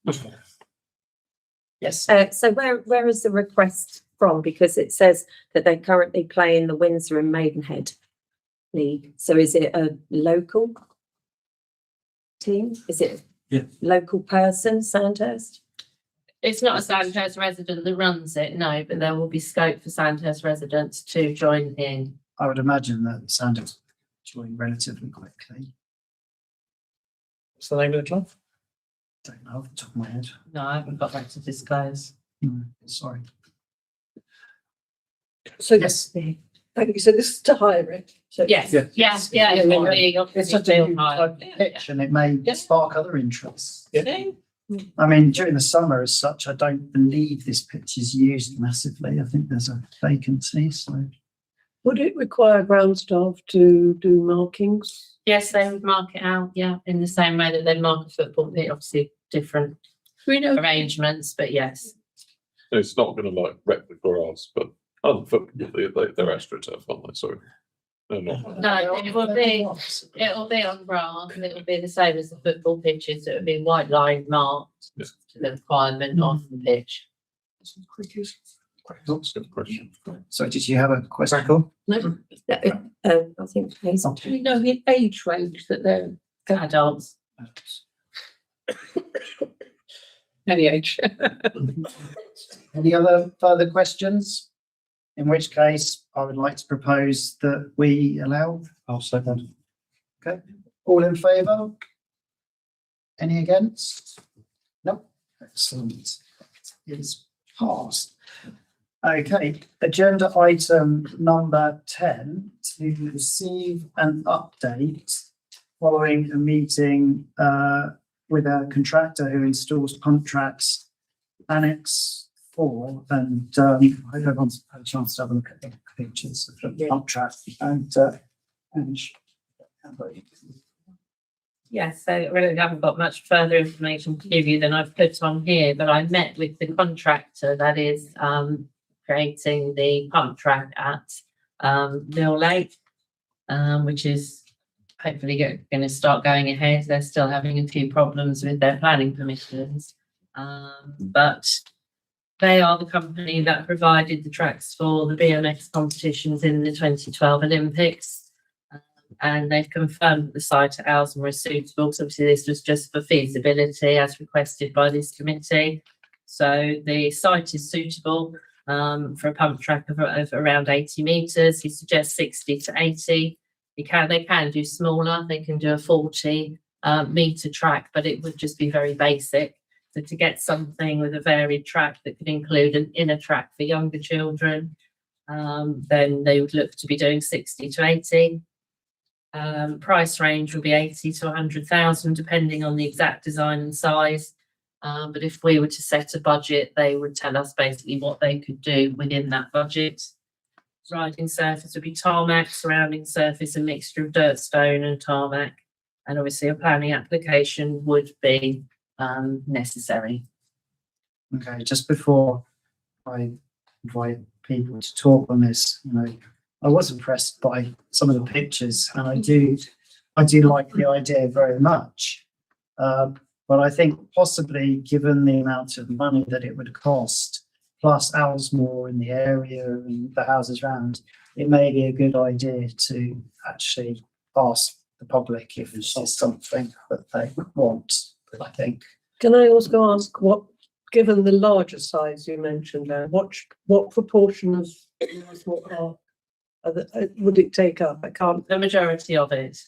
Yes. so where is the request from? Because it says that they're currently playing the Windsor and Maidenhead League. So is it a local team? Is it Yeah. local person, Sandhurst? It's not a Sandhurst resident that runs it, no, but there will be scope for Sandhurst residents to join in. I would imagine that Sandhurst join relatively quickly. What's the name of the club? Don't know off the top of my head. No, I haven't got that to disclose. Sorry. So Yes. thank you. So this is to hire it. So Yes, Yeah. yeah, it will be. It's obviously such a field new hire. type of pitch and it may Yeah. spark other interests. Yeah. I mean, during the summer as such, I don't believe this pitch is used massively. I think there's a vacancy, so. Would it require ground staff to do markings? Yes, they would mark it out, yeah, in the same way that they mark a football pitch, obviously different We know arrangements, but yes. It's not gonna like wreck the grass, but other football, they're astroturf, aren't they? Sorry. No, not. No, it will be on grass, and it will be the same as the football pitches, it will be white line marked Yeah. to the requirement of the pitch. That's a good question. So did you have a question, Michael? no. I think Hazel. Do we know the age range that they're Adults. Any age. Any other further questions? In which case, I would like to propose that we allow. I'll second. Okay, all in favour? Any against? No, excellent. It's passed. Okay, agenda item number 10, to receive an update following a meeting with a contractor who installs pump tracks, Annex 4, and I hope everyone's had a chance to have a look at the pictures of the pump track and Yes, so I really haven't got much further information to give you than I've put on here, but I met with the contractor that is creating the pump track at Mill Lake, which is hopefully going to start going ahead. They're still having a few problems with their planning permissions, but they are the company that provided the tracks for the BMX competitions in the 2012 Olympics. And they've confirmed that the site at Ellesmere is suitable. So obviously this was just for feasibility as requested by this committee. So the site is suitable for a pump track of around 80 metres. He suggests 60 to 80. They can do smaller. They can do a 40 metre track, but it would just be very basic. So to get something with a varied track that could include an inner track for younger children, then they would look to be doing 60 to 80. Price range will be 80 to 100,000 depending on the exact design and size. But if we were to set a budget, they would tell us basically what they could do within that budget. Riding surface would be tarmac, surrounding surface a mixture of dirt, stone and tarmac. And obviously a planning application would be necessary. Okay, just before I invite people to talk on this, I was impressed by some of the pictures, and I do like the idea very much. But I think possibly, given the amount of money that it would cost, plus Ellesmere in the area and the houses around, it may be a good idea to actually ask the public if it's something that they want. I think. Can I also ask what, given the larger size you mentioned there, what proportion of would it take up? I can't. The majority of it.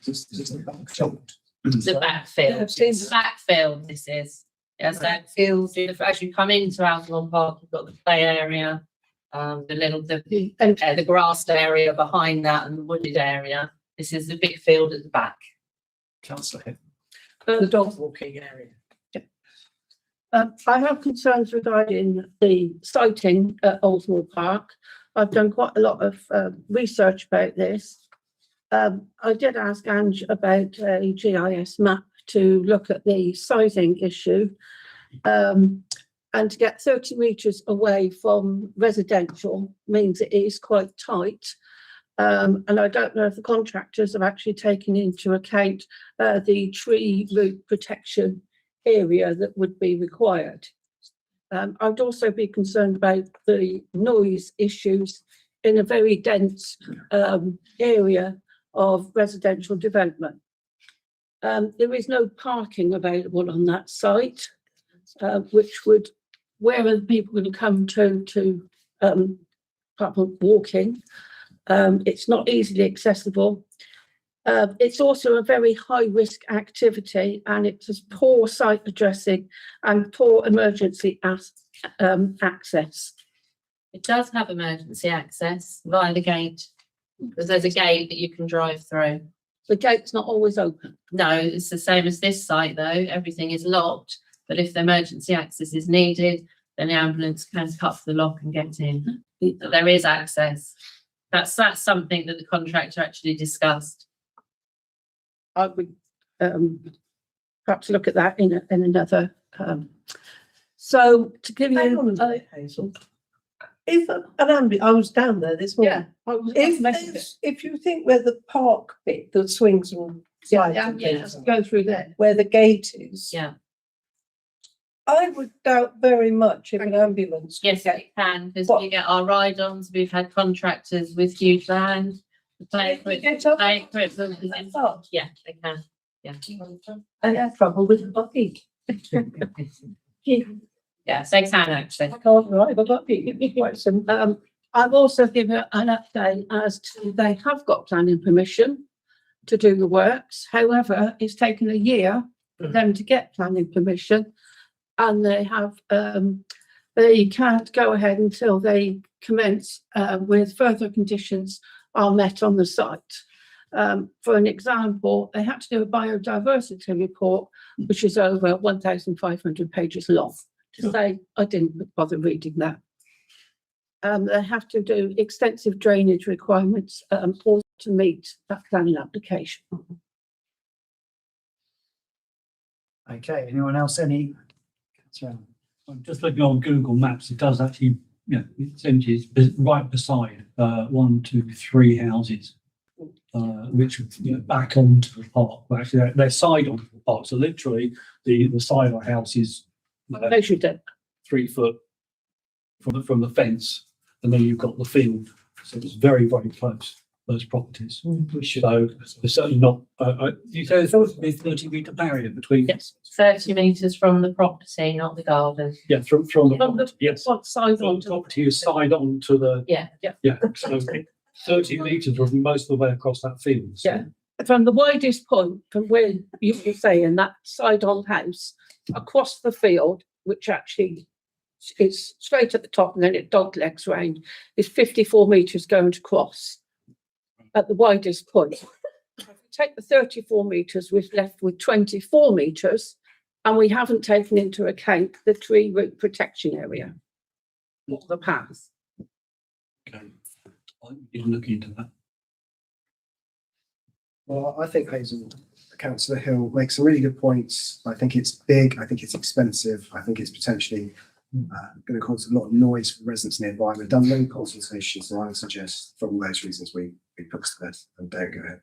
The backfield. I've seen The backfield, this is. Yes, that feels, as you come into Altamont Park, you've got the play area, the grassed area behind that and the wooded area. This is the big field at the back. Councillor. The dog walking area. I have concerns regarding the sighting at Altamont Park. I've done quite a lot of research about this. I did ask Ange about a GIS map to look at the sighting issue, and to get 30 metres away from residential means it is quite tight. And I don't know if the contractors have actually taken into account the tree root protection area that would be required. I'd also be concerned about the noise issues in a very dense area of residential development. There is no parking available on that site, where are people going to come to walking? It's not easily accessible. It's also a very high risk activity, and it's just poor site addressing and poor emergency access. It does have emergency access via the gate, because there's a gate that you can drive through. The gate's not always open. No, it's the same as this site though. Everything is locked, but if the emergency access is needed, then the ambulance can cut the lock and get in. There is access. That's something that the contractor actually discussed. I would perhaps look at that in another. So to give Hang you, on a minute, Hazel. If I was down there this morning. If you think where the park bit that swings and slides and things, go through there. where the gate is. Yeah. I would doubt very much if an ambulance. could Yes, get- we can, because What? we get our ride-ons, we've had contractors with huge land. The play They get up play that equipment, far. yeah, they can. I have trouble with the buggy. Yes, they can actually. I can't drive a buggy. Quite simple. I've also given an update as to they have got planning permission to do the works. However, it's taken a year for them to get planning permission. And they have, they can't go ahead until they commence with further conditions are met on the site. For an example, they had to do a biodiversity report, which is over 1,500 pages long. To say, I didn't bother reading that. They have to do extensive drainage requirements also to meet that planning application. Okay, anyone else, any? concern? I'm just looking on Google Maps, it does actually, you know, it sends you right beside, 1, 2, 3 houses. Which, you know, back onto the park, but actually they're side onto the park, so literally the side of the house is I measured it. 3 foot from the fence, and then you've got the field, so it's very, very close, those properties. So there's certainly not, you say there's supposed to be a 30-metre barrier between. Yes, 30 metres from the property, not the garden. Yeah, from the From the property, yes. what side From on the to property is side on to the, Yeah, yeah, so 30 metres from most of the way across that field. So- Yeah. From the widest point from where you were saying that side on house across the field, which actually is straight at the top and then it dog legs round, is 54 metres going to cross at the widest point. If we take the 34 metres, we're left with 24 metres, and we haven't taken into account the tree root protection area or the path. Okay. I didn't look into that. Well, I think Hazel, Councillor Hill makes some really good points. I think it's big. I think it's expensive. I think it's potentially going to cause a lot of noise for residents nearby. We've done no consultation, so I would suggest for all those reasons we put to bed and don't go ahead.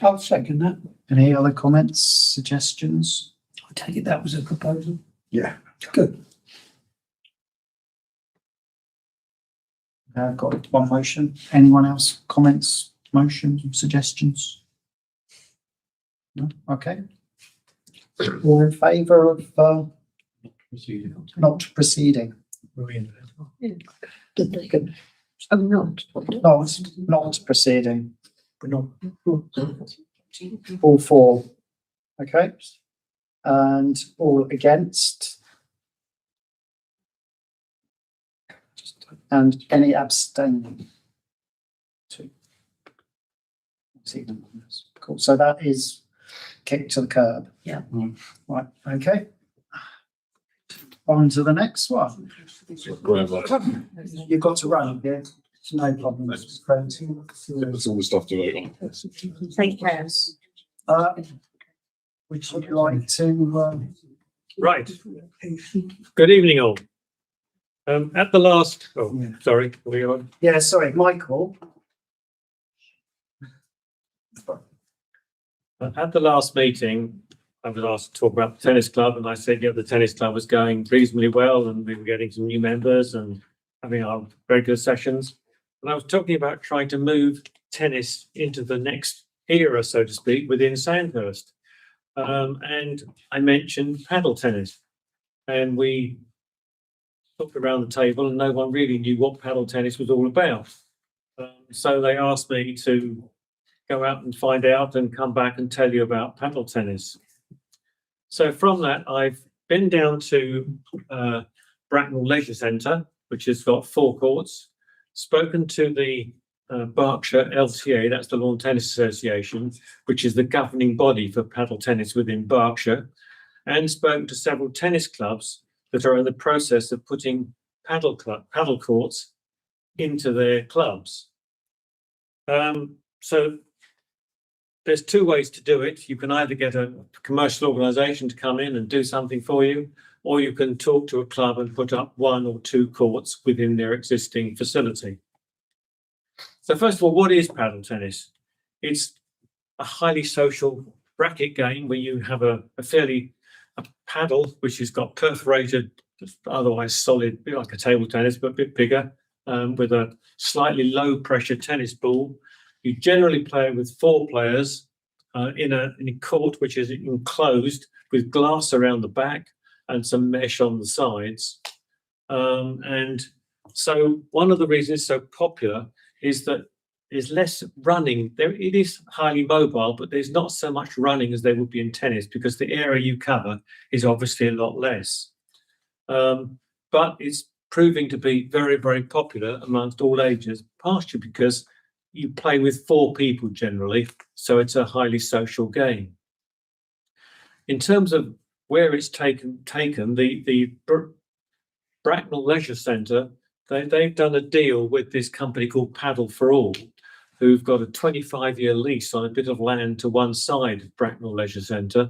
I'll second that. Any other comments, suggestions? I take it that was a proposal. Yeah. Good. I've got one motion. Anyone else? Comments, motions, suggestions? No? Okay. All in favour of not proceeding? I'm not. Not proceeding. We're not. All for. Okay. And all against? And any abstaining? Two. See them. Cool. So that is kicked to the curb. Yeah. Right. Okay. On to the next one. You've got to run. Yeah. It's no problem. That's all the stuff to vote on. Thank you. Would you like to? Right. Good evening, all. At the last, sorry, were you on? Yeah. Sorry, Michael. At the last meeting, I was asked to talk about the tennis club, and I said, yeah, the tennis club was going reasonably well, and we were getting some new members and having our regular sessions. And I was talking about trying to move tennis into the next era, so to speak, within Sandhurst. And I mentioned paddle tennis, and we talked around the table, and no one really knew what paddle tennis was all about. So they asked me to go out and find out and come back and tell you about paddle tennis. So from that, I've been down to Bracknell Leisure Centre, which has got 4 courts, spoken to the Berkshire LTA, that's the Lawn Tennis Association, which is the governing body for paddle tennis within Berkshire, and spoken to several tennis clubs that are in the process of putting paddle courts into their clubs. So there's two ways to do it. You can either get a commercial organisation to come in and do something for you, or you can talk to a club and put up 1 or 2 courts within their existing facility. So first of all, what is paddle tennis? It's a highly social racket game where you have a paddle which has got perforated, otherwise solid, bit like a table tennis, but a bit bigger, with a slightly low pressure tennis ball. You generally play with 4 players in a court which is enclosed with glass around the back and some mesh on the sides. And so one of the reasons it's so popular is that there's less running. It is highly mobile, but there's not so much running as there would be in tennis because the area you cover is obviously a lot less. But it's proving to be very, very popular amongst all ages, partially because you play with 4 people generally, so it's a highly social game. In terms of where it's taken, the Bracknell Leisure Centre, they've done a deal with this company called Paddle for All, who've got a 25-year lease on a bit of land to one side of Bracknell Leisure Centre,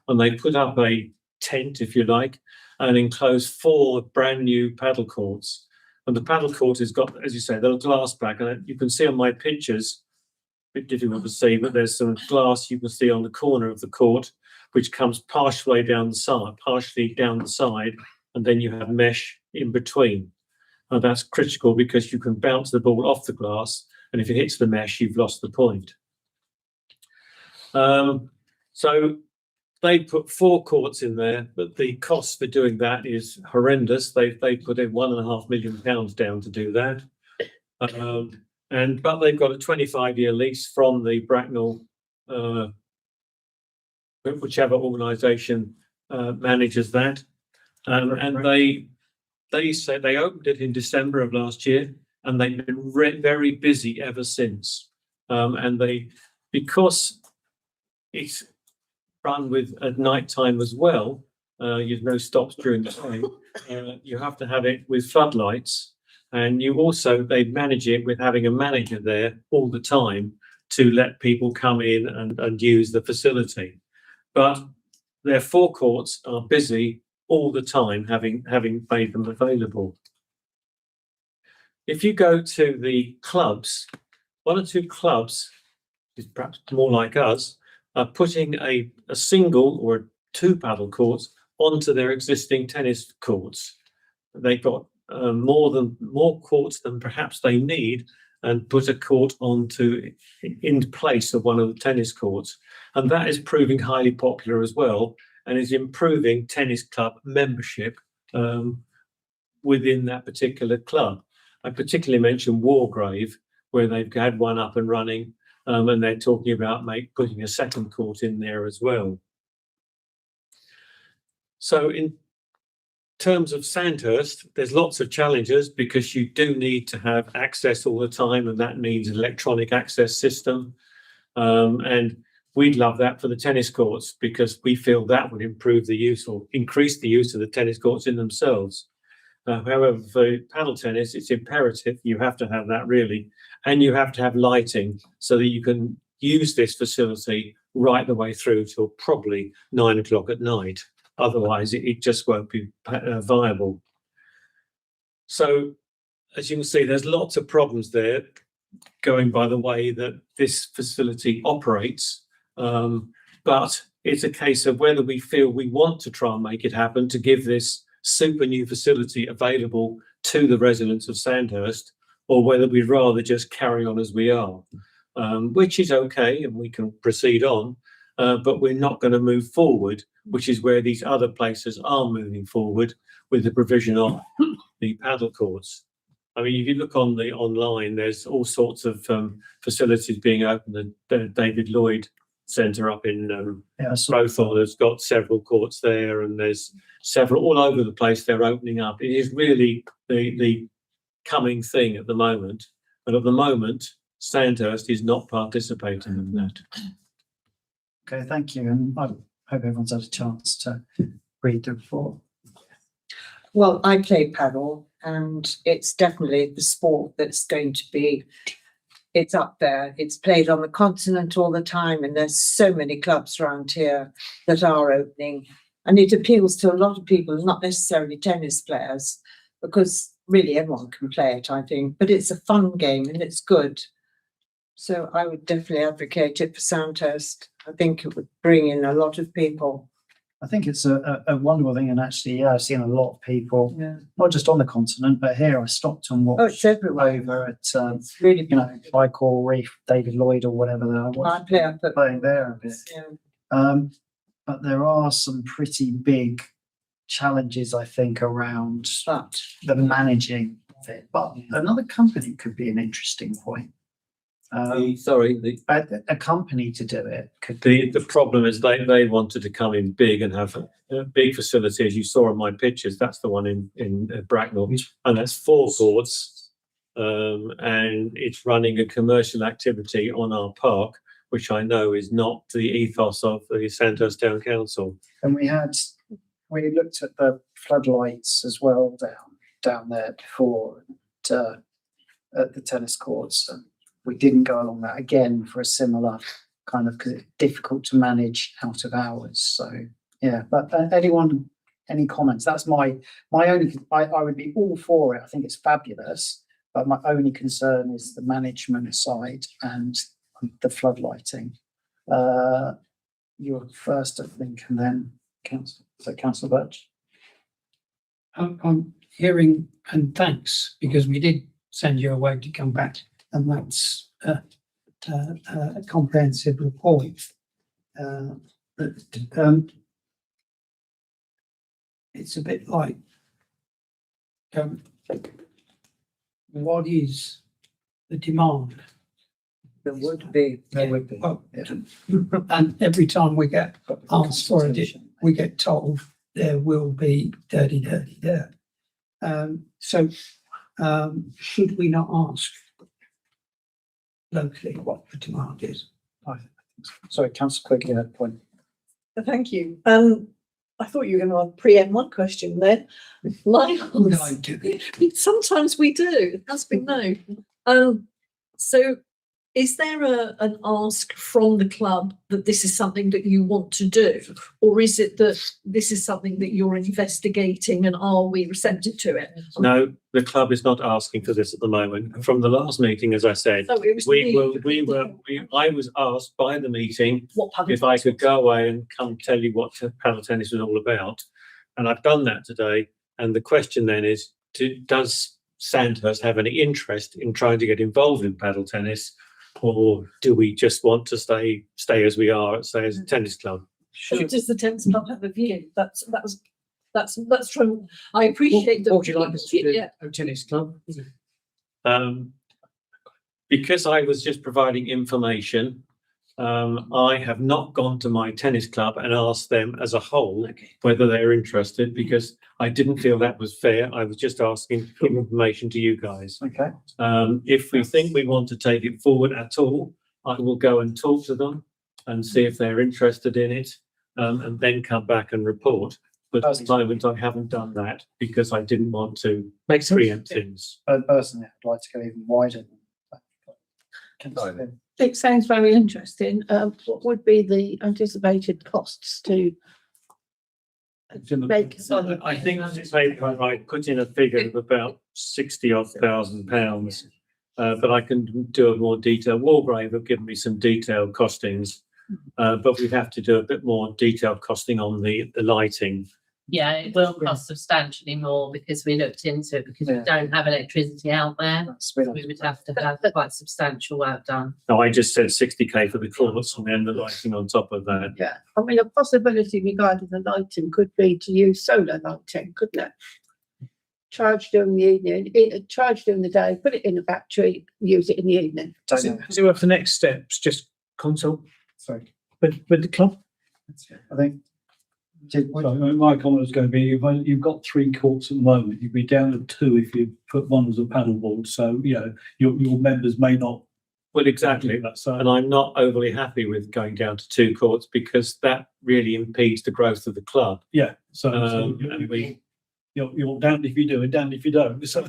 and they put up a tent, if you like, and enclosed 4 brand new paddle courts. And the paddle court has got, as you say, the glass back, and you can see on my pictures, a bit difficult to see, but there's some glass you can see on the corner of the court, which comes partially down the side, and then you have mesh in between. And that's critical because you can bounce the ball off the glass, and if it hits the mesh, you've lost the point. So they put 4 courts in there, but the cost for doing that is horrendous. They put in £1.5 million down to do that. But they've got a 25-year lease from the Bracknell, whichever organisation manages that. And they said they opened it in December of last year, and they've been very busy ever since. Because it's run with at night time as well, you've no stops during the day. You have to have it with floodlights, and they manage it with having a manager there all the time to let people come in and use the facility. But their 4 courts are busy all the time, having made them available. If you go to the clubs, 1 or 2 clubs, is perhaps more like us, are putting a single or 2 paddle courts onto their existing tennis courts. They've got more courts than perhaps they need, and put a court in place of one of the tennis courts. And that is proving highly popular as well, and is improving tennis club membership within that particular club. I particularly mentioned Wargrave, where they've had one up and running, and they're talking about putting a second court in there as well. So in terms of Sandhurst, there's lots of challenges because you do need to have access all the time, and that means an electronic access system. And we'd love that for the tennis courts because we feel that would improve the use or increase the use of the tennis courts in themselves. However, for paddle tennis, it's imperative you have to have that really, and you have to have lighting so that you can use this facility right the way through till probably 9 o'clock at night. Otherwise, it just won't be viable. So, as you can see, there's lots of problems there going by the way that this facility operates. But it's a case of whether we feel we want to try and make it happen to give this super new facility available to the residents of Sandhurst, or whether we'd rather just carry on as we are, which is okay and we can proceed on, but we're not going to move forward, which is where these other places are moving forward with the provision of the paddle courts. I mean, if you look online, there's all sorts of facilities being opened. The David Lloyd Centre up in Crowthorne has got several courts there, and there's several all over the place they're opening up. It is really the coming thing at the moment. But at the moment, Sandhurst is not participating in that. Okay, thank you. And I hope everyone's had a chance to read the report. Well, I play paddle, and it's definitely the sport that's going to be it's up there. It's played on the continent all the time, and there's so many clubs around here that are opening. And it appeals to a lot of people, not necessarily tennis players, because really everyone can play it, I think. But it's a fun game and it's good. So I would definitely advocate it for Sandhurst. I think it would bring in a lot of people. I think it's a wonderful thing, and actually, yeah, I've seen a lot of people, Yeah. not just on the continent, but here. I stopped and Oh, it's watched everywhere. over at, It's really, you know, Bicol Reef, David Lloyd or whatever they are. I play up at. Playing there a bit. Yeah. But there are some pretty big challenges, I think, around But the managing of it. But another company could be an interesting point. A company to do it could be. The problem is they wanted to come in big and have a big facility, as you saw in my pictures. That's the one in Bracknell, and that's 4 courts, and it's running a commercial activity on our park, which I know is not the ethos of the Sandhurst Town Council. And we looked at the floodlights as well down there before at the tennis courts. And we didn't go along that again for a similar kind of, because it's difficult to manage out of hours. So yeah, but anyone, any comments? That's my only. I would be all for it. I think it's fabulous, but my only concern is the management side and the floodlighting. You're first, I think, and then Councillor Birch. I'm hearing, and thanks, because we did send you away to come back, and that's a comprehensive report. It's a bit like, what is the demand? there would be. There would be. Well, and every time we get asked for it, we get told there will be dirty there. So should we not ask locally what the demand is? Sorry, Councillor Quigg, you had a point. Thank you. I thought you were going to preempt one question then. Sometimes we do. It has been known. So is there an ask from the club that this is something that you want to do? Or is it that this is something that you're investigating and are we receptive to it? No, the club is not asking for this at the moment. From the last meeting, as I said, So it was I was asked by the meeting what if I could go away and come tell you what paddle tennis was all about. And I've done that today. And the question then is, does Sandhurst have any interest in trying to get involved in paddle tennis? Or do we just want to stay as we are, stay as a tennis club? Does the tennis club have a view? That's true. I appreciate that. What would you like us to do? Yeah. A tennis club? Because I was just providing information, I have not gone to my tennis club and asked them as a whole whether they're interested, because I didn't feel that was fair. I was just asking for information to you guys. Okay. If we think we want to take it forward at all, I will go and talk to them and see if they're interested in it, and then come back and report. But at the moment, I haven't done that because I didn't want to preempt things. Personally, I'd like to go even wider than that. It sounds very interesting. What would be the anticipated costs to make? I think I put in a figure of about 60-odd thousand pounds, but I can do a more detailed. Walgrave have given me some detailed costings, but we'd have to do a bit more detailed costing on the lighting. Yeah, it will cost substantially more because we looked into it, because we don't have electricity out there. So we would have to have quite substantial work done. No, I just said 60k for the courts and then the lighting on top of that. Yeah, I mean, a possibility regarding the lighting could be to use solar lighting, couldn't it? Charge during the evening, charge during the day, put it in a battery, use it in the evening. So for the next steps, just consult with the club. I think. So my comment was going to be, you've got 3 courts at the moment. You'd be down to 2 if you put one as a paddleboard. So your members may not. Well, exactly. And I'm not overly happy with going down to 2 courts because that really impedes the growth of the club. Yeah. And You're damned if you do and damned if you don't. So,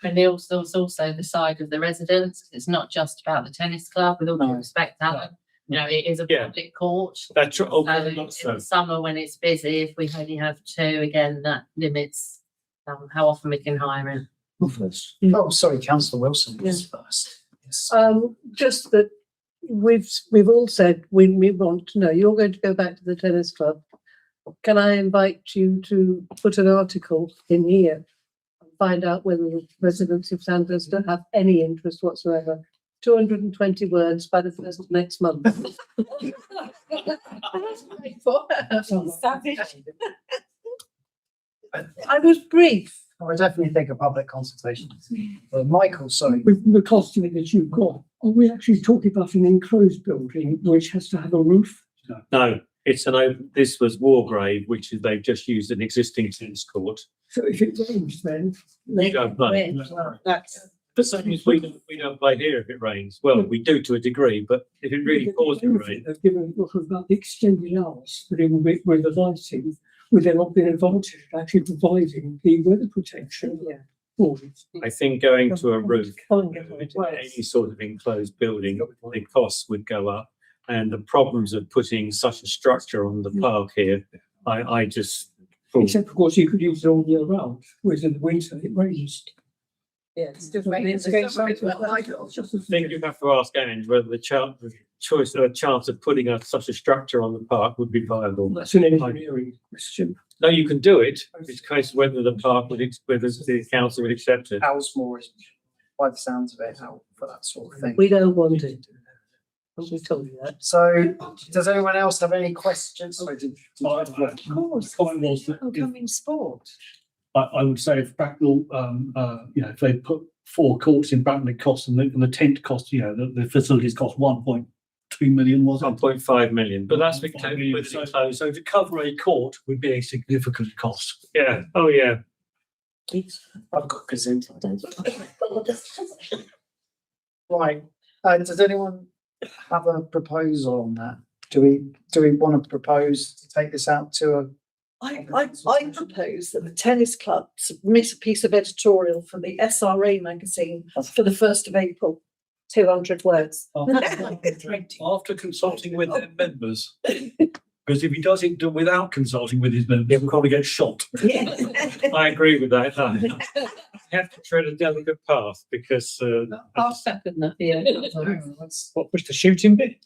And there's also the side of the residents. It's not just about the tennis club, with all due respect, Alan. You know, it is a Yeah. public court. That's So okay, in the summer when it's busy, if we only have two, again, that limits how often we can hire in. Oh, sorry, councillor Wilson was first. Yes. Just that we've all said we want to know, you're going to go back to the tennis club. Can I invite you to put an article in here? And find out whether the residents of Sandhurst don't have any interest whatsoever. 220 words by the first of next month. I was brief. I definitely think a public consultation. Michael, sorry. With the costing that you've got, are we actually talking about an enclosed building which has to have a roof? No, it's an open, this was Wargrave, which is, they've just used an existing tennis court. So if it rains, then You don't play. That's The same as we don't play here if it rains. Well, we do to a degree, but if it really pours to rain. They've given what about the extended hours, but even with the lighting, would there not be an advantage of actually providing the weather protection? Yeah. For it? I think going to a roof, Fine. any sort of enclosed building, the costs would go up. And the problems of putting such a structure on the park here, I just thought, Except of course you could use it all year round, whereas in the winter it rains. yeah, it's just I think you have to ask Ange whether the choice or chance of putting such a structure on the park would be viable. That's an engineering question. No, you can do it. It's a case of whether the park would, whether the council would accept it. Owlsmore is, by the sounds of it, out for that sort of thing. We don't want it. We told you that. So, does anyone else have any questions? Sorry, Of course. Comment was that if- Come in sport. I would say if Bracknell, if they put 4 courts in Bracknell, it costs and the tent cost, the facilities cost 1.2 million, was it? 1.5 million, but that's with So, enclosed. so to cover a court would be a significant cost. Yeah, oh yeah. I've got gazoon. Right, does anyone have a proposal on that? Do we want to propose to take this out to a? I propose that the tennis club submit a piece of editorial for the SRA magazine for the 1st of April. 200 words. After consulting with their members. Because if he does it without consulting with his members, he'll probably get shot. I agree with that. You have to tread a delicate path because I'll second that, yeah. What was the shooting bit?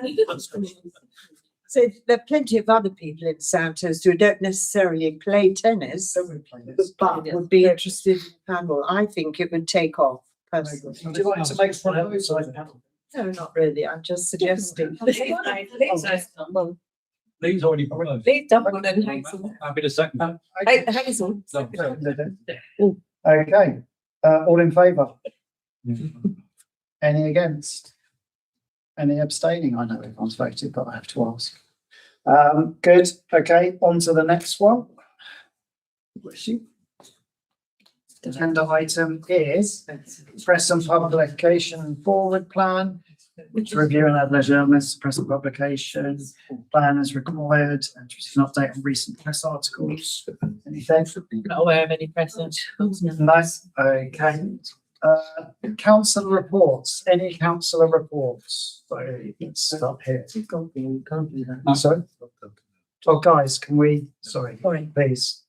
What's So there are plenty of other people in Sandhurst who don't necessarily play tennis, but would be interested in the panel. I think it would take off. Personally. Would you like to make a proposal? No, not really. I'm just suggesting. These already proposed. Happy to second that. Hazel. Okay, all in favour? Any against? Any abstaining? I know everyone's voted, but I have to ask. Good, okay, on to the next one. Agenda item is press and publication forward plan. To review and add leisure elements, press and publication plan as required, and to receive an update on recent press articles. Anything? Not aware of any precedent. Nice, okay. Councillor reports, any councillor reports? So let's start here. Sorry? Oh, guys, can we, sorry, please.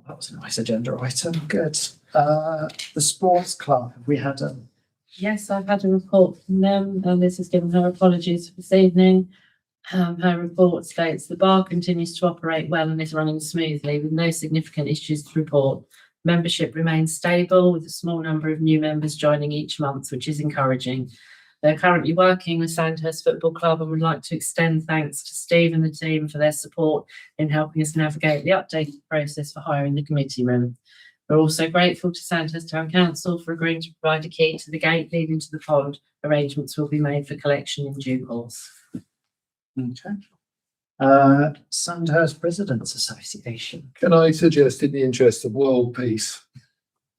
That was a nice agenda item, good. The sports club, have we had a? Yes, I've had a report from them, and Liz has given her apologies for this evening. Her report states the bar continues to operate well and is running smoothly with no significant issues to report. Membership remains stable with a small number of new members joining each month, which is encouraging. They're currently working with Sandhurst Football Club and would like to extend thanks to Steve and the team for their support in helping us navigate the updated process for hiring the committee room. We're also grateful to Sandhurst Town Council for agreeing to provide a key to the gate leading to the pond. Arrangements will be made for collection in due course. Okay. Sandhurst Presidents Association. Can I suggest, in the interest of world peace,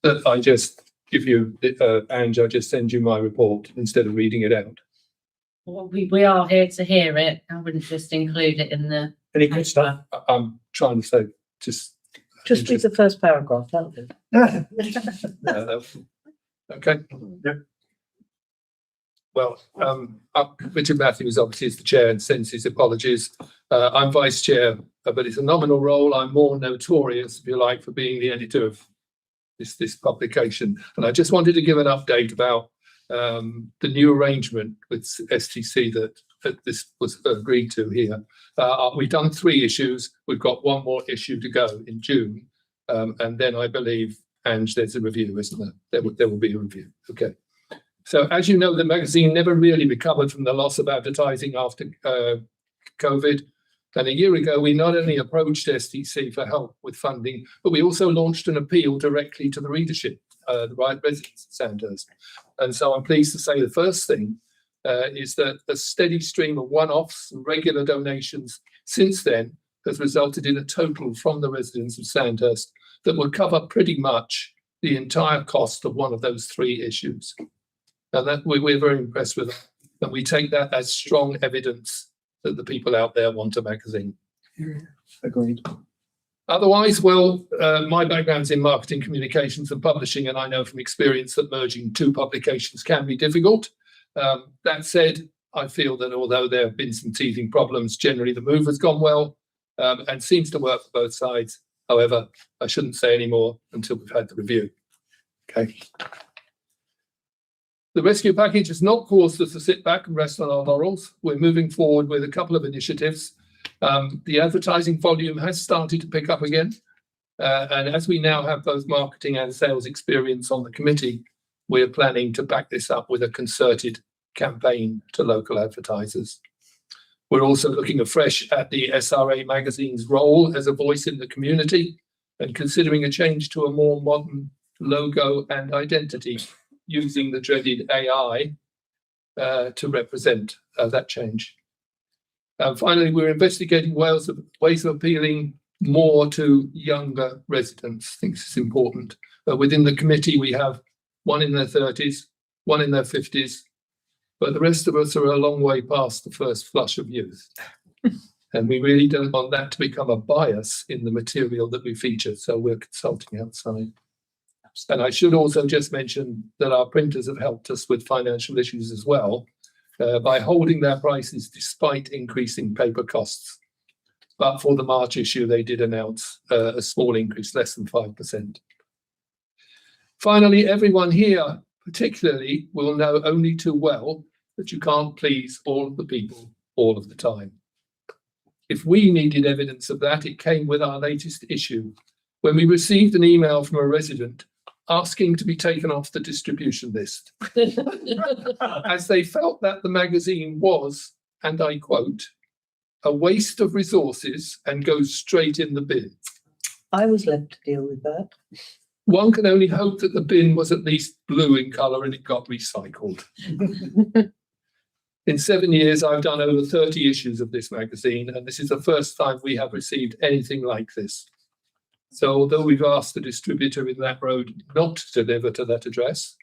that I just give you, Ange, I just send you my report instead of reading it out. Well, we are here to hear it. I wouldn't just include it in the. Any good stuff? I'm trying to say, just. Just read the first paragraph, that'll do. Okay. Yep. Well, Richard Matthews obviously is the chair and sends his apologies. I'm vice chair, but it's a nominal role. I'm more notorious, if you like, for being the editor of this publication. And I just wanted to give an update about the new arrangement with STC that this was agreed to here. We've done 3 issues. We've got 1 more issue to go in June. And then I believe, Ange, there's a review, isn't there? There will be a review. Okay. So as you know, the magazine never really recovered from the loss of advertising after COVID. And a year ago, we not only approached STC for help with funding, but we also launched an appeal directly to the readership, the right residents of Sandhurst. And so I'm pleased to say the first thing is that a steady stream of one-offs and regular donations since then has resulted in a total from the residents of Sandhurst that will cover pretty much the entire cost of one of those 3 issues. And that we're very impressed with that. And we take that as strong evidence that the people out there want a magazine. Agreed. Otherwise, well, my background's in marketing, communications and publishing, and I know from experience that merging 2 publications can be difficult. That said, I feel that although there have been some teething problems, generally the move has gone well and seems to work for both sides. However, I shouldn't say any more until we've had the review. Okay. The rescue package has not caused us to sit back and rest on our laurels. We're moving forward with a couple of initiatives. The advertising volume has started to pick up again. And as we now have both marketing and sales experience on the committee, we're planning to back this up with a concerted campaign to local advertisers. We're also looking afresh at the SRA magazine's role as a voice in the community and considering a change to a more modern logo and identity using the dreaded AI to represent that change. Finally, we're investigating ways of appealing more to younger residents. I think this is important. Within the committee, we have 1 in their 30s, 1 in their 50s, but the rest of us are a long way past the first flush of youth. And we really don't want that to become a bias in the material that we feature, so we're consulting outside. And I should also just mention that our printers have helped us with financial issues as well by holding their prices despite increasing paper costs. But for the March issue, they did announce a small increase, less than 5%. Finally, everyone here particularly will know only too well that you can't please all of the people all of the time. If we needed evidence of that, it came with our latest issue, when we received an email from a resident asking to be taken off the distribution list, as they felt that the magazine was, and I quote, a waste of resources and goes straight in the bin. I was left to deal with that. One can only hope that the bin was at least blue in colour and it got recycled. In 7 years, I've done over 30 issues of this magazine, and this is the first time we have received anything like this. So although we've asked the distributor in that road not to deliver to that address,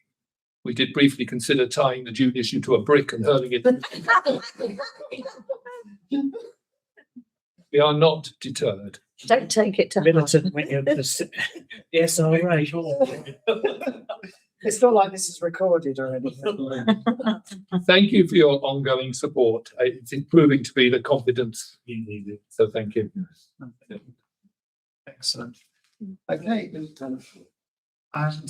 we did briefly consider tying the June issue to a brick and hurling it. We are not deterred. Don't take it to heart. Militant when you're the SRA. It's not like this is recorded or anything. Thank you for your ongoing support. It's proving to be the confidence you needed. So thank you. Excellent. Okay. And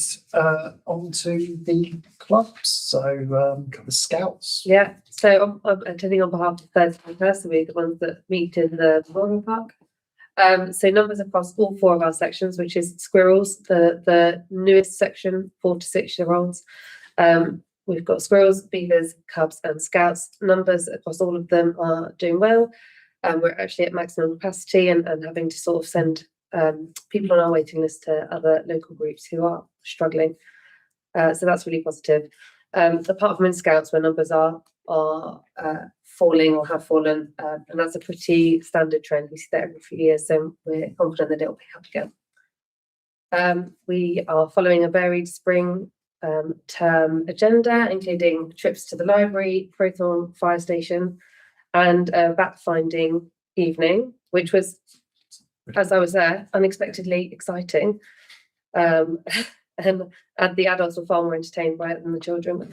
on to the clubs. So the Scouts. Yeah, so I'm attending on behalf of Sandhurst, we're the ones that meet in the Memorial Park. So numbers across all 4 of our sections, which is Squirrels, the newest section, 4 to 6 year olds. We've got Squirrels, Beavers, Cubs and Scouts. Numbers across all of them are doing well. We're actually at maximum capacity and having to sort of send people on our waiting list to other local groups who are struggling. So that's really positive. Apart from in Scouts, where numbers are falling or have fallen, and that's a pretty standard trend. We see that every few years, so we're confident that it'll pick up again. We are following a varied spring term agenda, including trips to the library, Crowthorne Fire Station, and a fact-finding evening, which was, as I was there, unexpectedly exciting. And the adults were far more entertained by it than the children.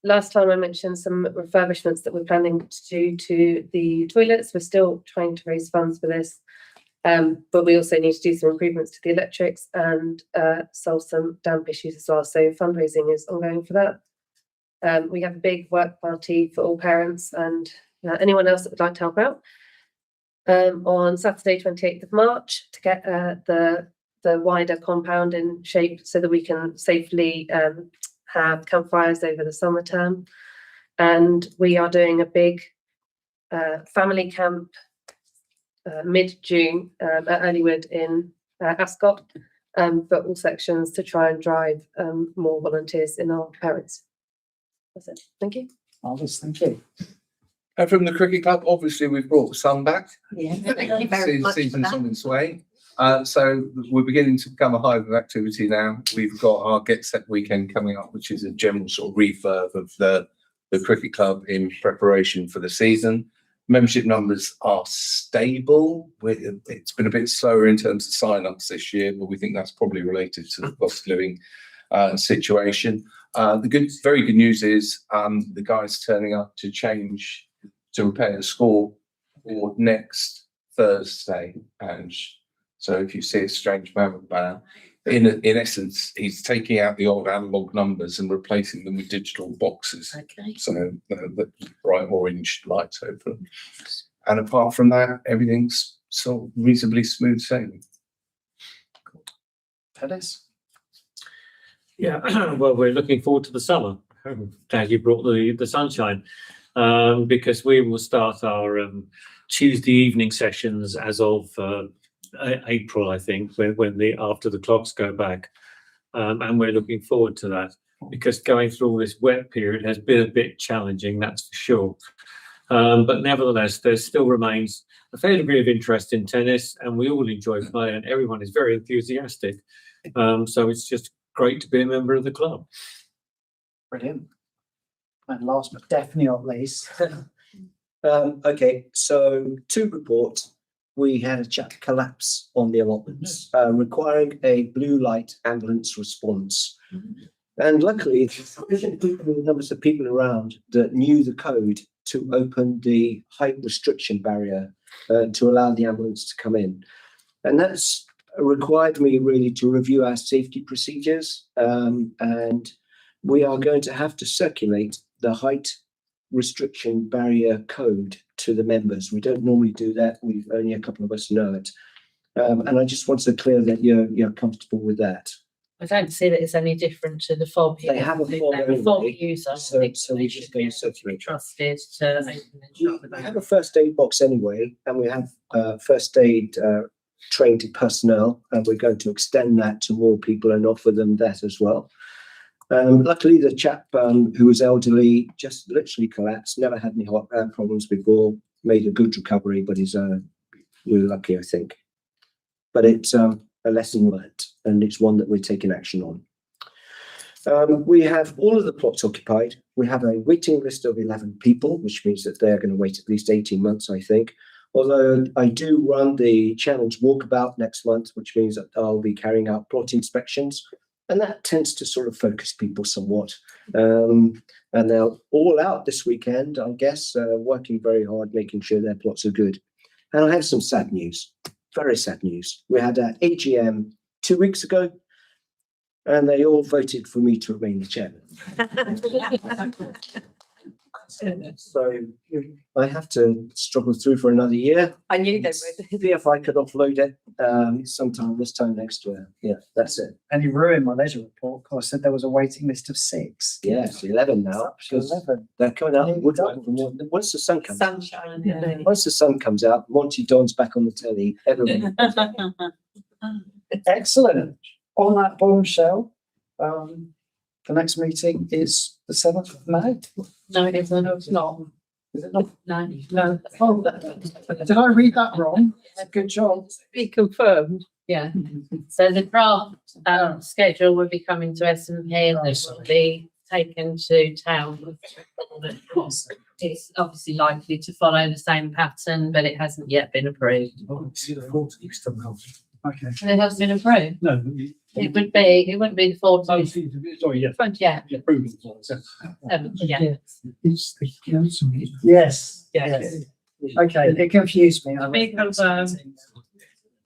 Last time I mentioned some refurbishments that we're planning to do to the toilets. We're still trying to raise funds for this. But we also need to do some improvements to the electrics and solve some damp issues as well. So fundraising is ongoing for that. We have a big work party for all parents and anyone else that would like to help out on Saturday, 28th of March, to get the wider compound in shape so that we can safely have campfires over the summer term. And we are doing a big family camp mid-June at Earlywood in Ascot for all sections to try and drive more volunteers in our parents. That's it. Thank you. Marvellous, thank you. And from the cricket club, obviously we've brought the sun back. Yeah, thank you very much for Season's that. on its way. So we're beginning to become a hive of activity now. We've got our Get Set weekend coming up, which is a general sort of refurb of the cricket club in preparation for the season. Membership numbers are stable. It's been a bit slower in terms of sign-ups this year, but we think that's probably related to the cost of living situation. The very good news is the guys turning up to repair the scoreboard next Thursday. And so if you see a strange man with a banner, in essence, he's taking out the old analog numbers and replacing them with digital boxes. Okay. So the bright orange lights over. And apart from that, everything's sort of reasonably smooth sailing. Dennis? Yeah, well, we're looking forward to the summer. I'm glad you brought the sunshine, because we will start our Tuesday evening sessions as of April, I think, when after the clocks go back, and we're looking forward to that because going through all this wet period has been a bit challenging, that's for sure. But nevertheless, there still remains a fair degree of interest in tennis, and we all enjoy playing. And everyone is very enthusiastic, so it's just great to be a member of the club. Brilliant. And last but definitely not least, Okay, so to report, we had a chap collapse on the allotments, requiring a blue light ambulance response. And luckily, the numbers of people around that knew the code to open the height restriction barrier to allow the ambulance to come in. And that's required me really to review our safety procedures. And we are going to have to circulate the height restriction barrier code to the members. We don't normally do that. We've only a couple of us know it. And I just wanted to clear that you're comfortable with that. I don't see that it's any different to the fob. They have a fob They're a fob anyway, user. so They we should just be go able to be circulate. trusted to open and shut the We have door. a first aid box anyway, and we have first aid trained personnel, and we're going to extend that to more people and offer them that as well. Luckily, the chap who was elderly just literally collapsed, never had any heart problems before, made a good recovery, but we're lucky, I think. But it's a lesson learned, and it's one that we're taking action on. We have all of the plots occupied. We have a waiting list of 11 people, which means that they're going to wait at least 18 months, I think. Although I do run the challenge walkabout next month, which means that I'll be carrying out plot inspections. And that tends to sort of focus people somewhat. And they're all out this weekend, I guess, working very hard, making sure their plots are good. And I have some sad news, very sad news. We had an AGM 2 weeks ago, and they all voted for me to remain the chairman. So I have to struggle through for another year. I knew they would. See if I could offload it sometime this time next year. Yeah, that's it. and you ruined my leisure report because I said there was a waiting list of 6. Yes, 11 now. It's up to Because 11. they're coming out. Nearly Once the sun comes out, Sunshine. Yeah. once the sun comes out, Monty Don's back on the telly. Everyone. Excellent. On that bombshell, the next meeting is the 7th of May. No, it isn't. It's not. Is it not? No. No. Oh, did I read that wrong? Good job. Be confirmed. Yeah, so the draft schedule will be coming to S&P and this will be taken to town. It's obviously likely to follow the same pattern, but it hasn't yet been approved. Okay. And it hasn't been approved. No. It wouldn't be the 14th. Sorry, yeah. Yeah. Approval. Yeah. It's the council meeting. Yes, Yes. yes. Okay, it confused me. Big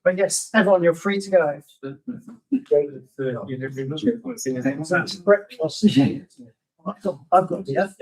But yes, everyone, you're free to go. That's breakfast. I've got the F.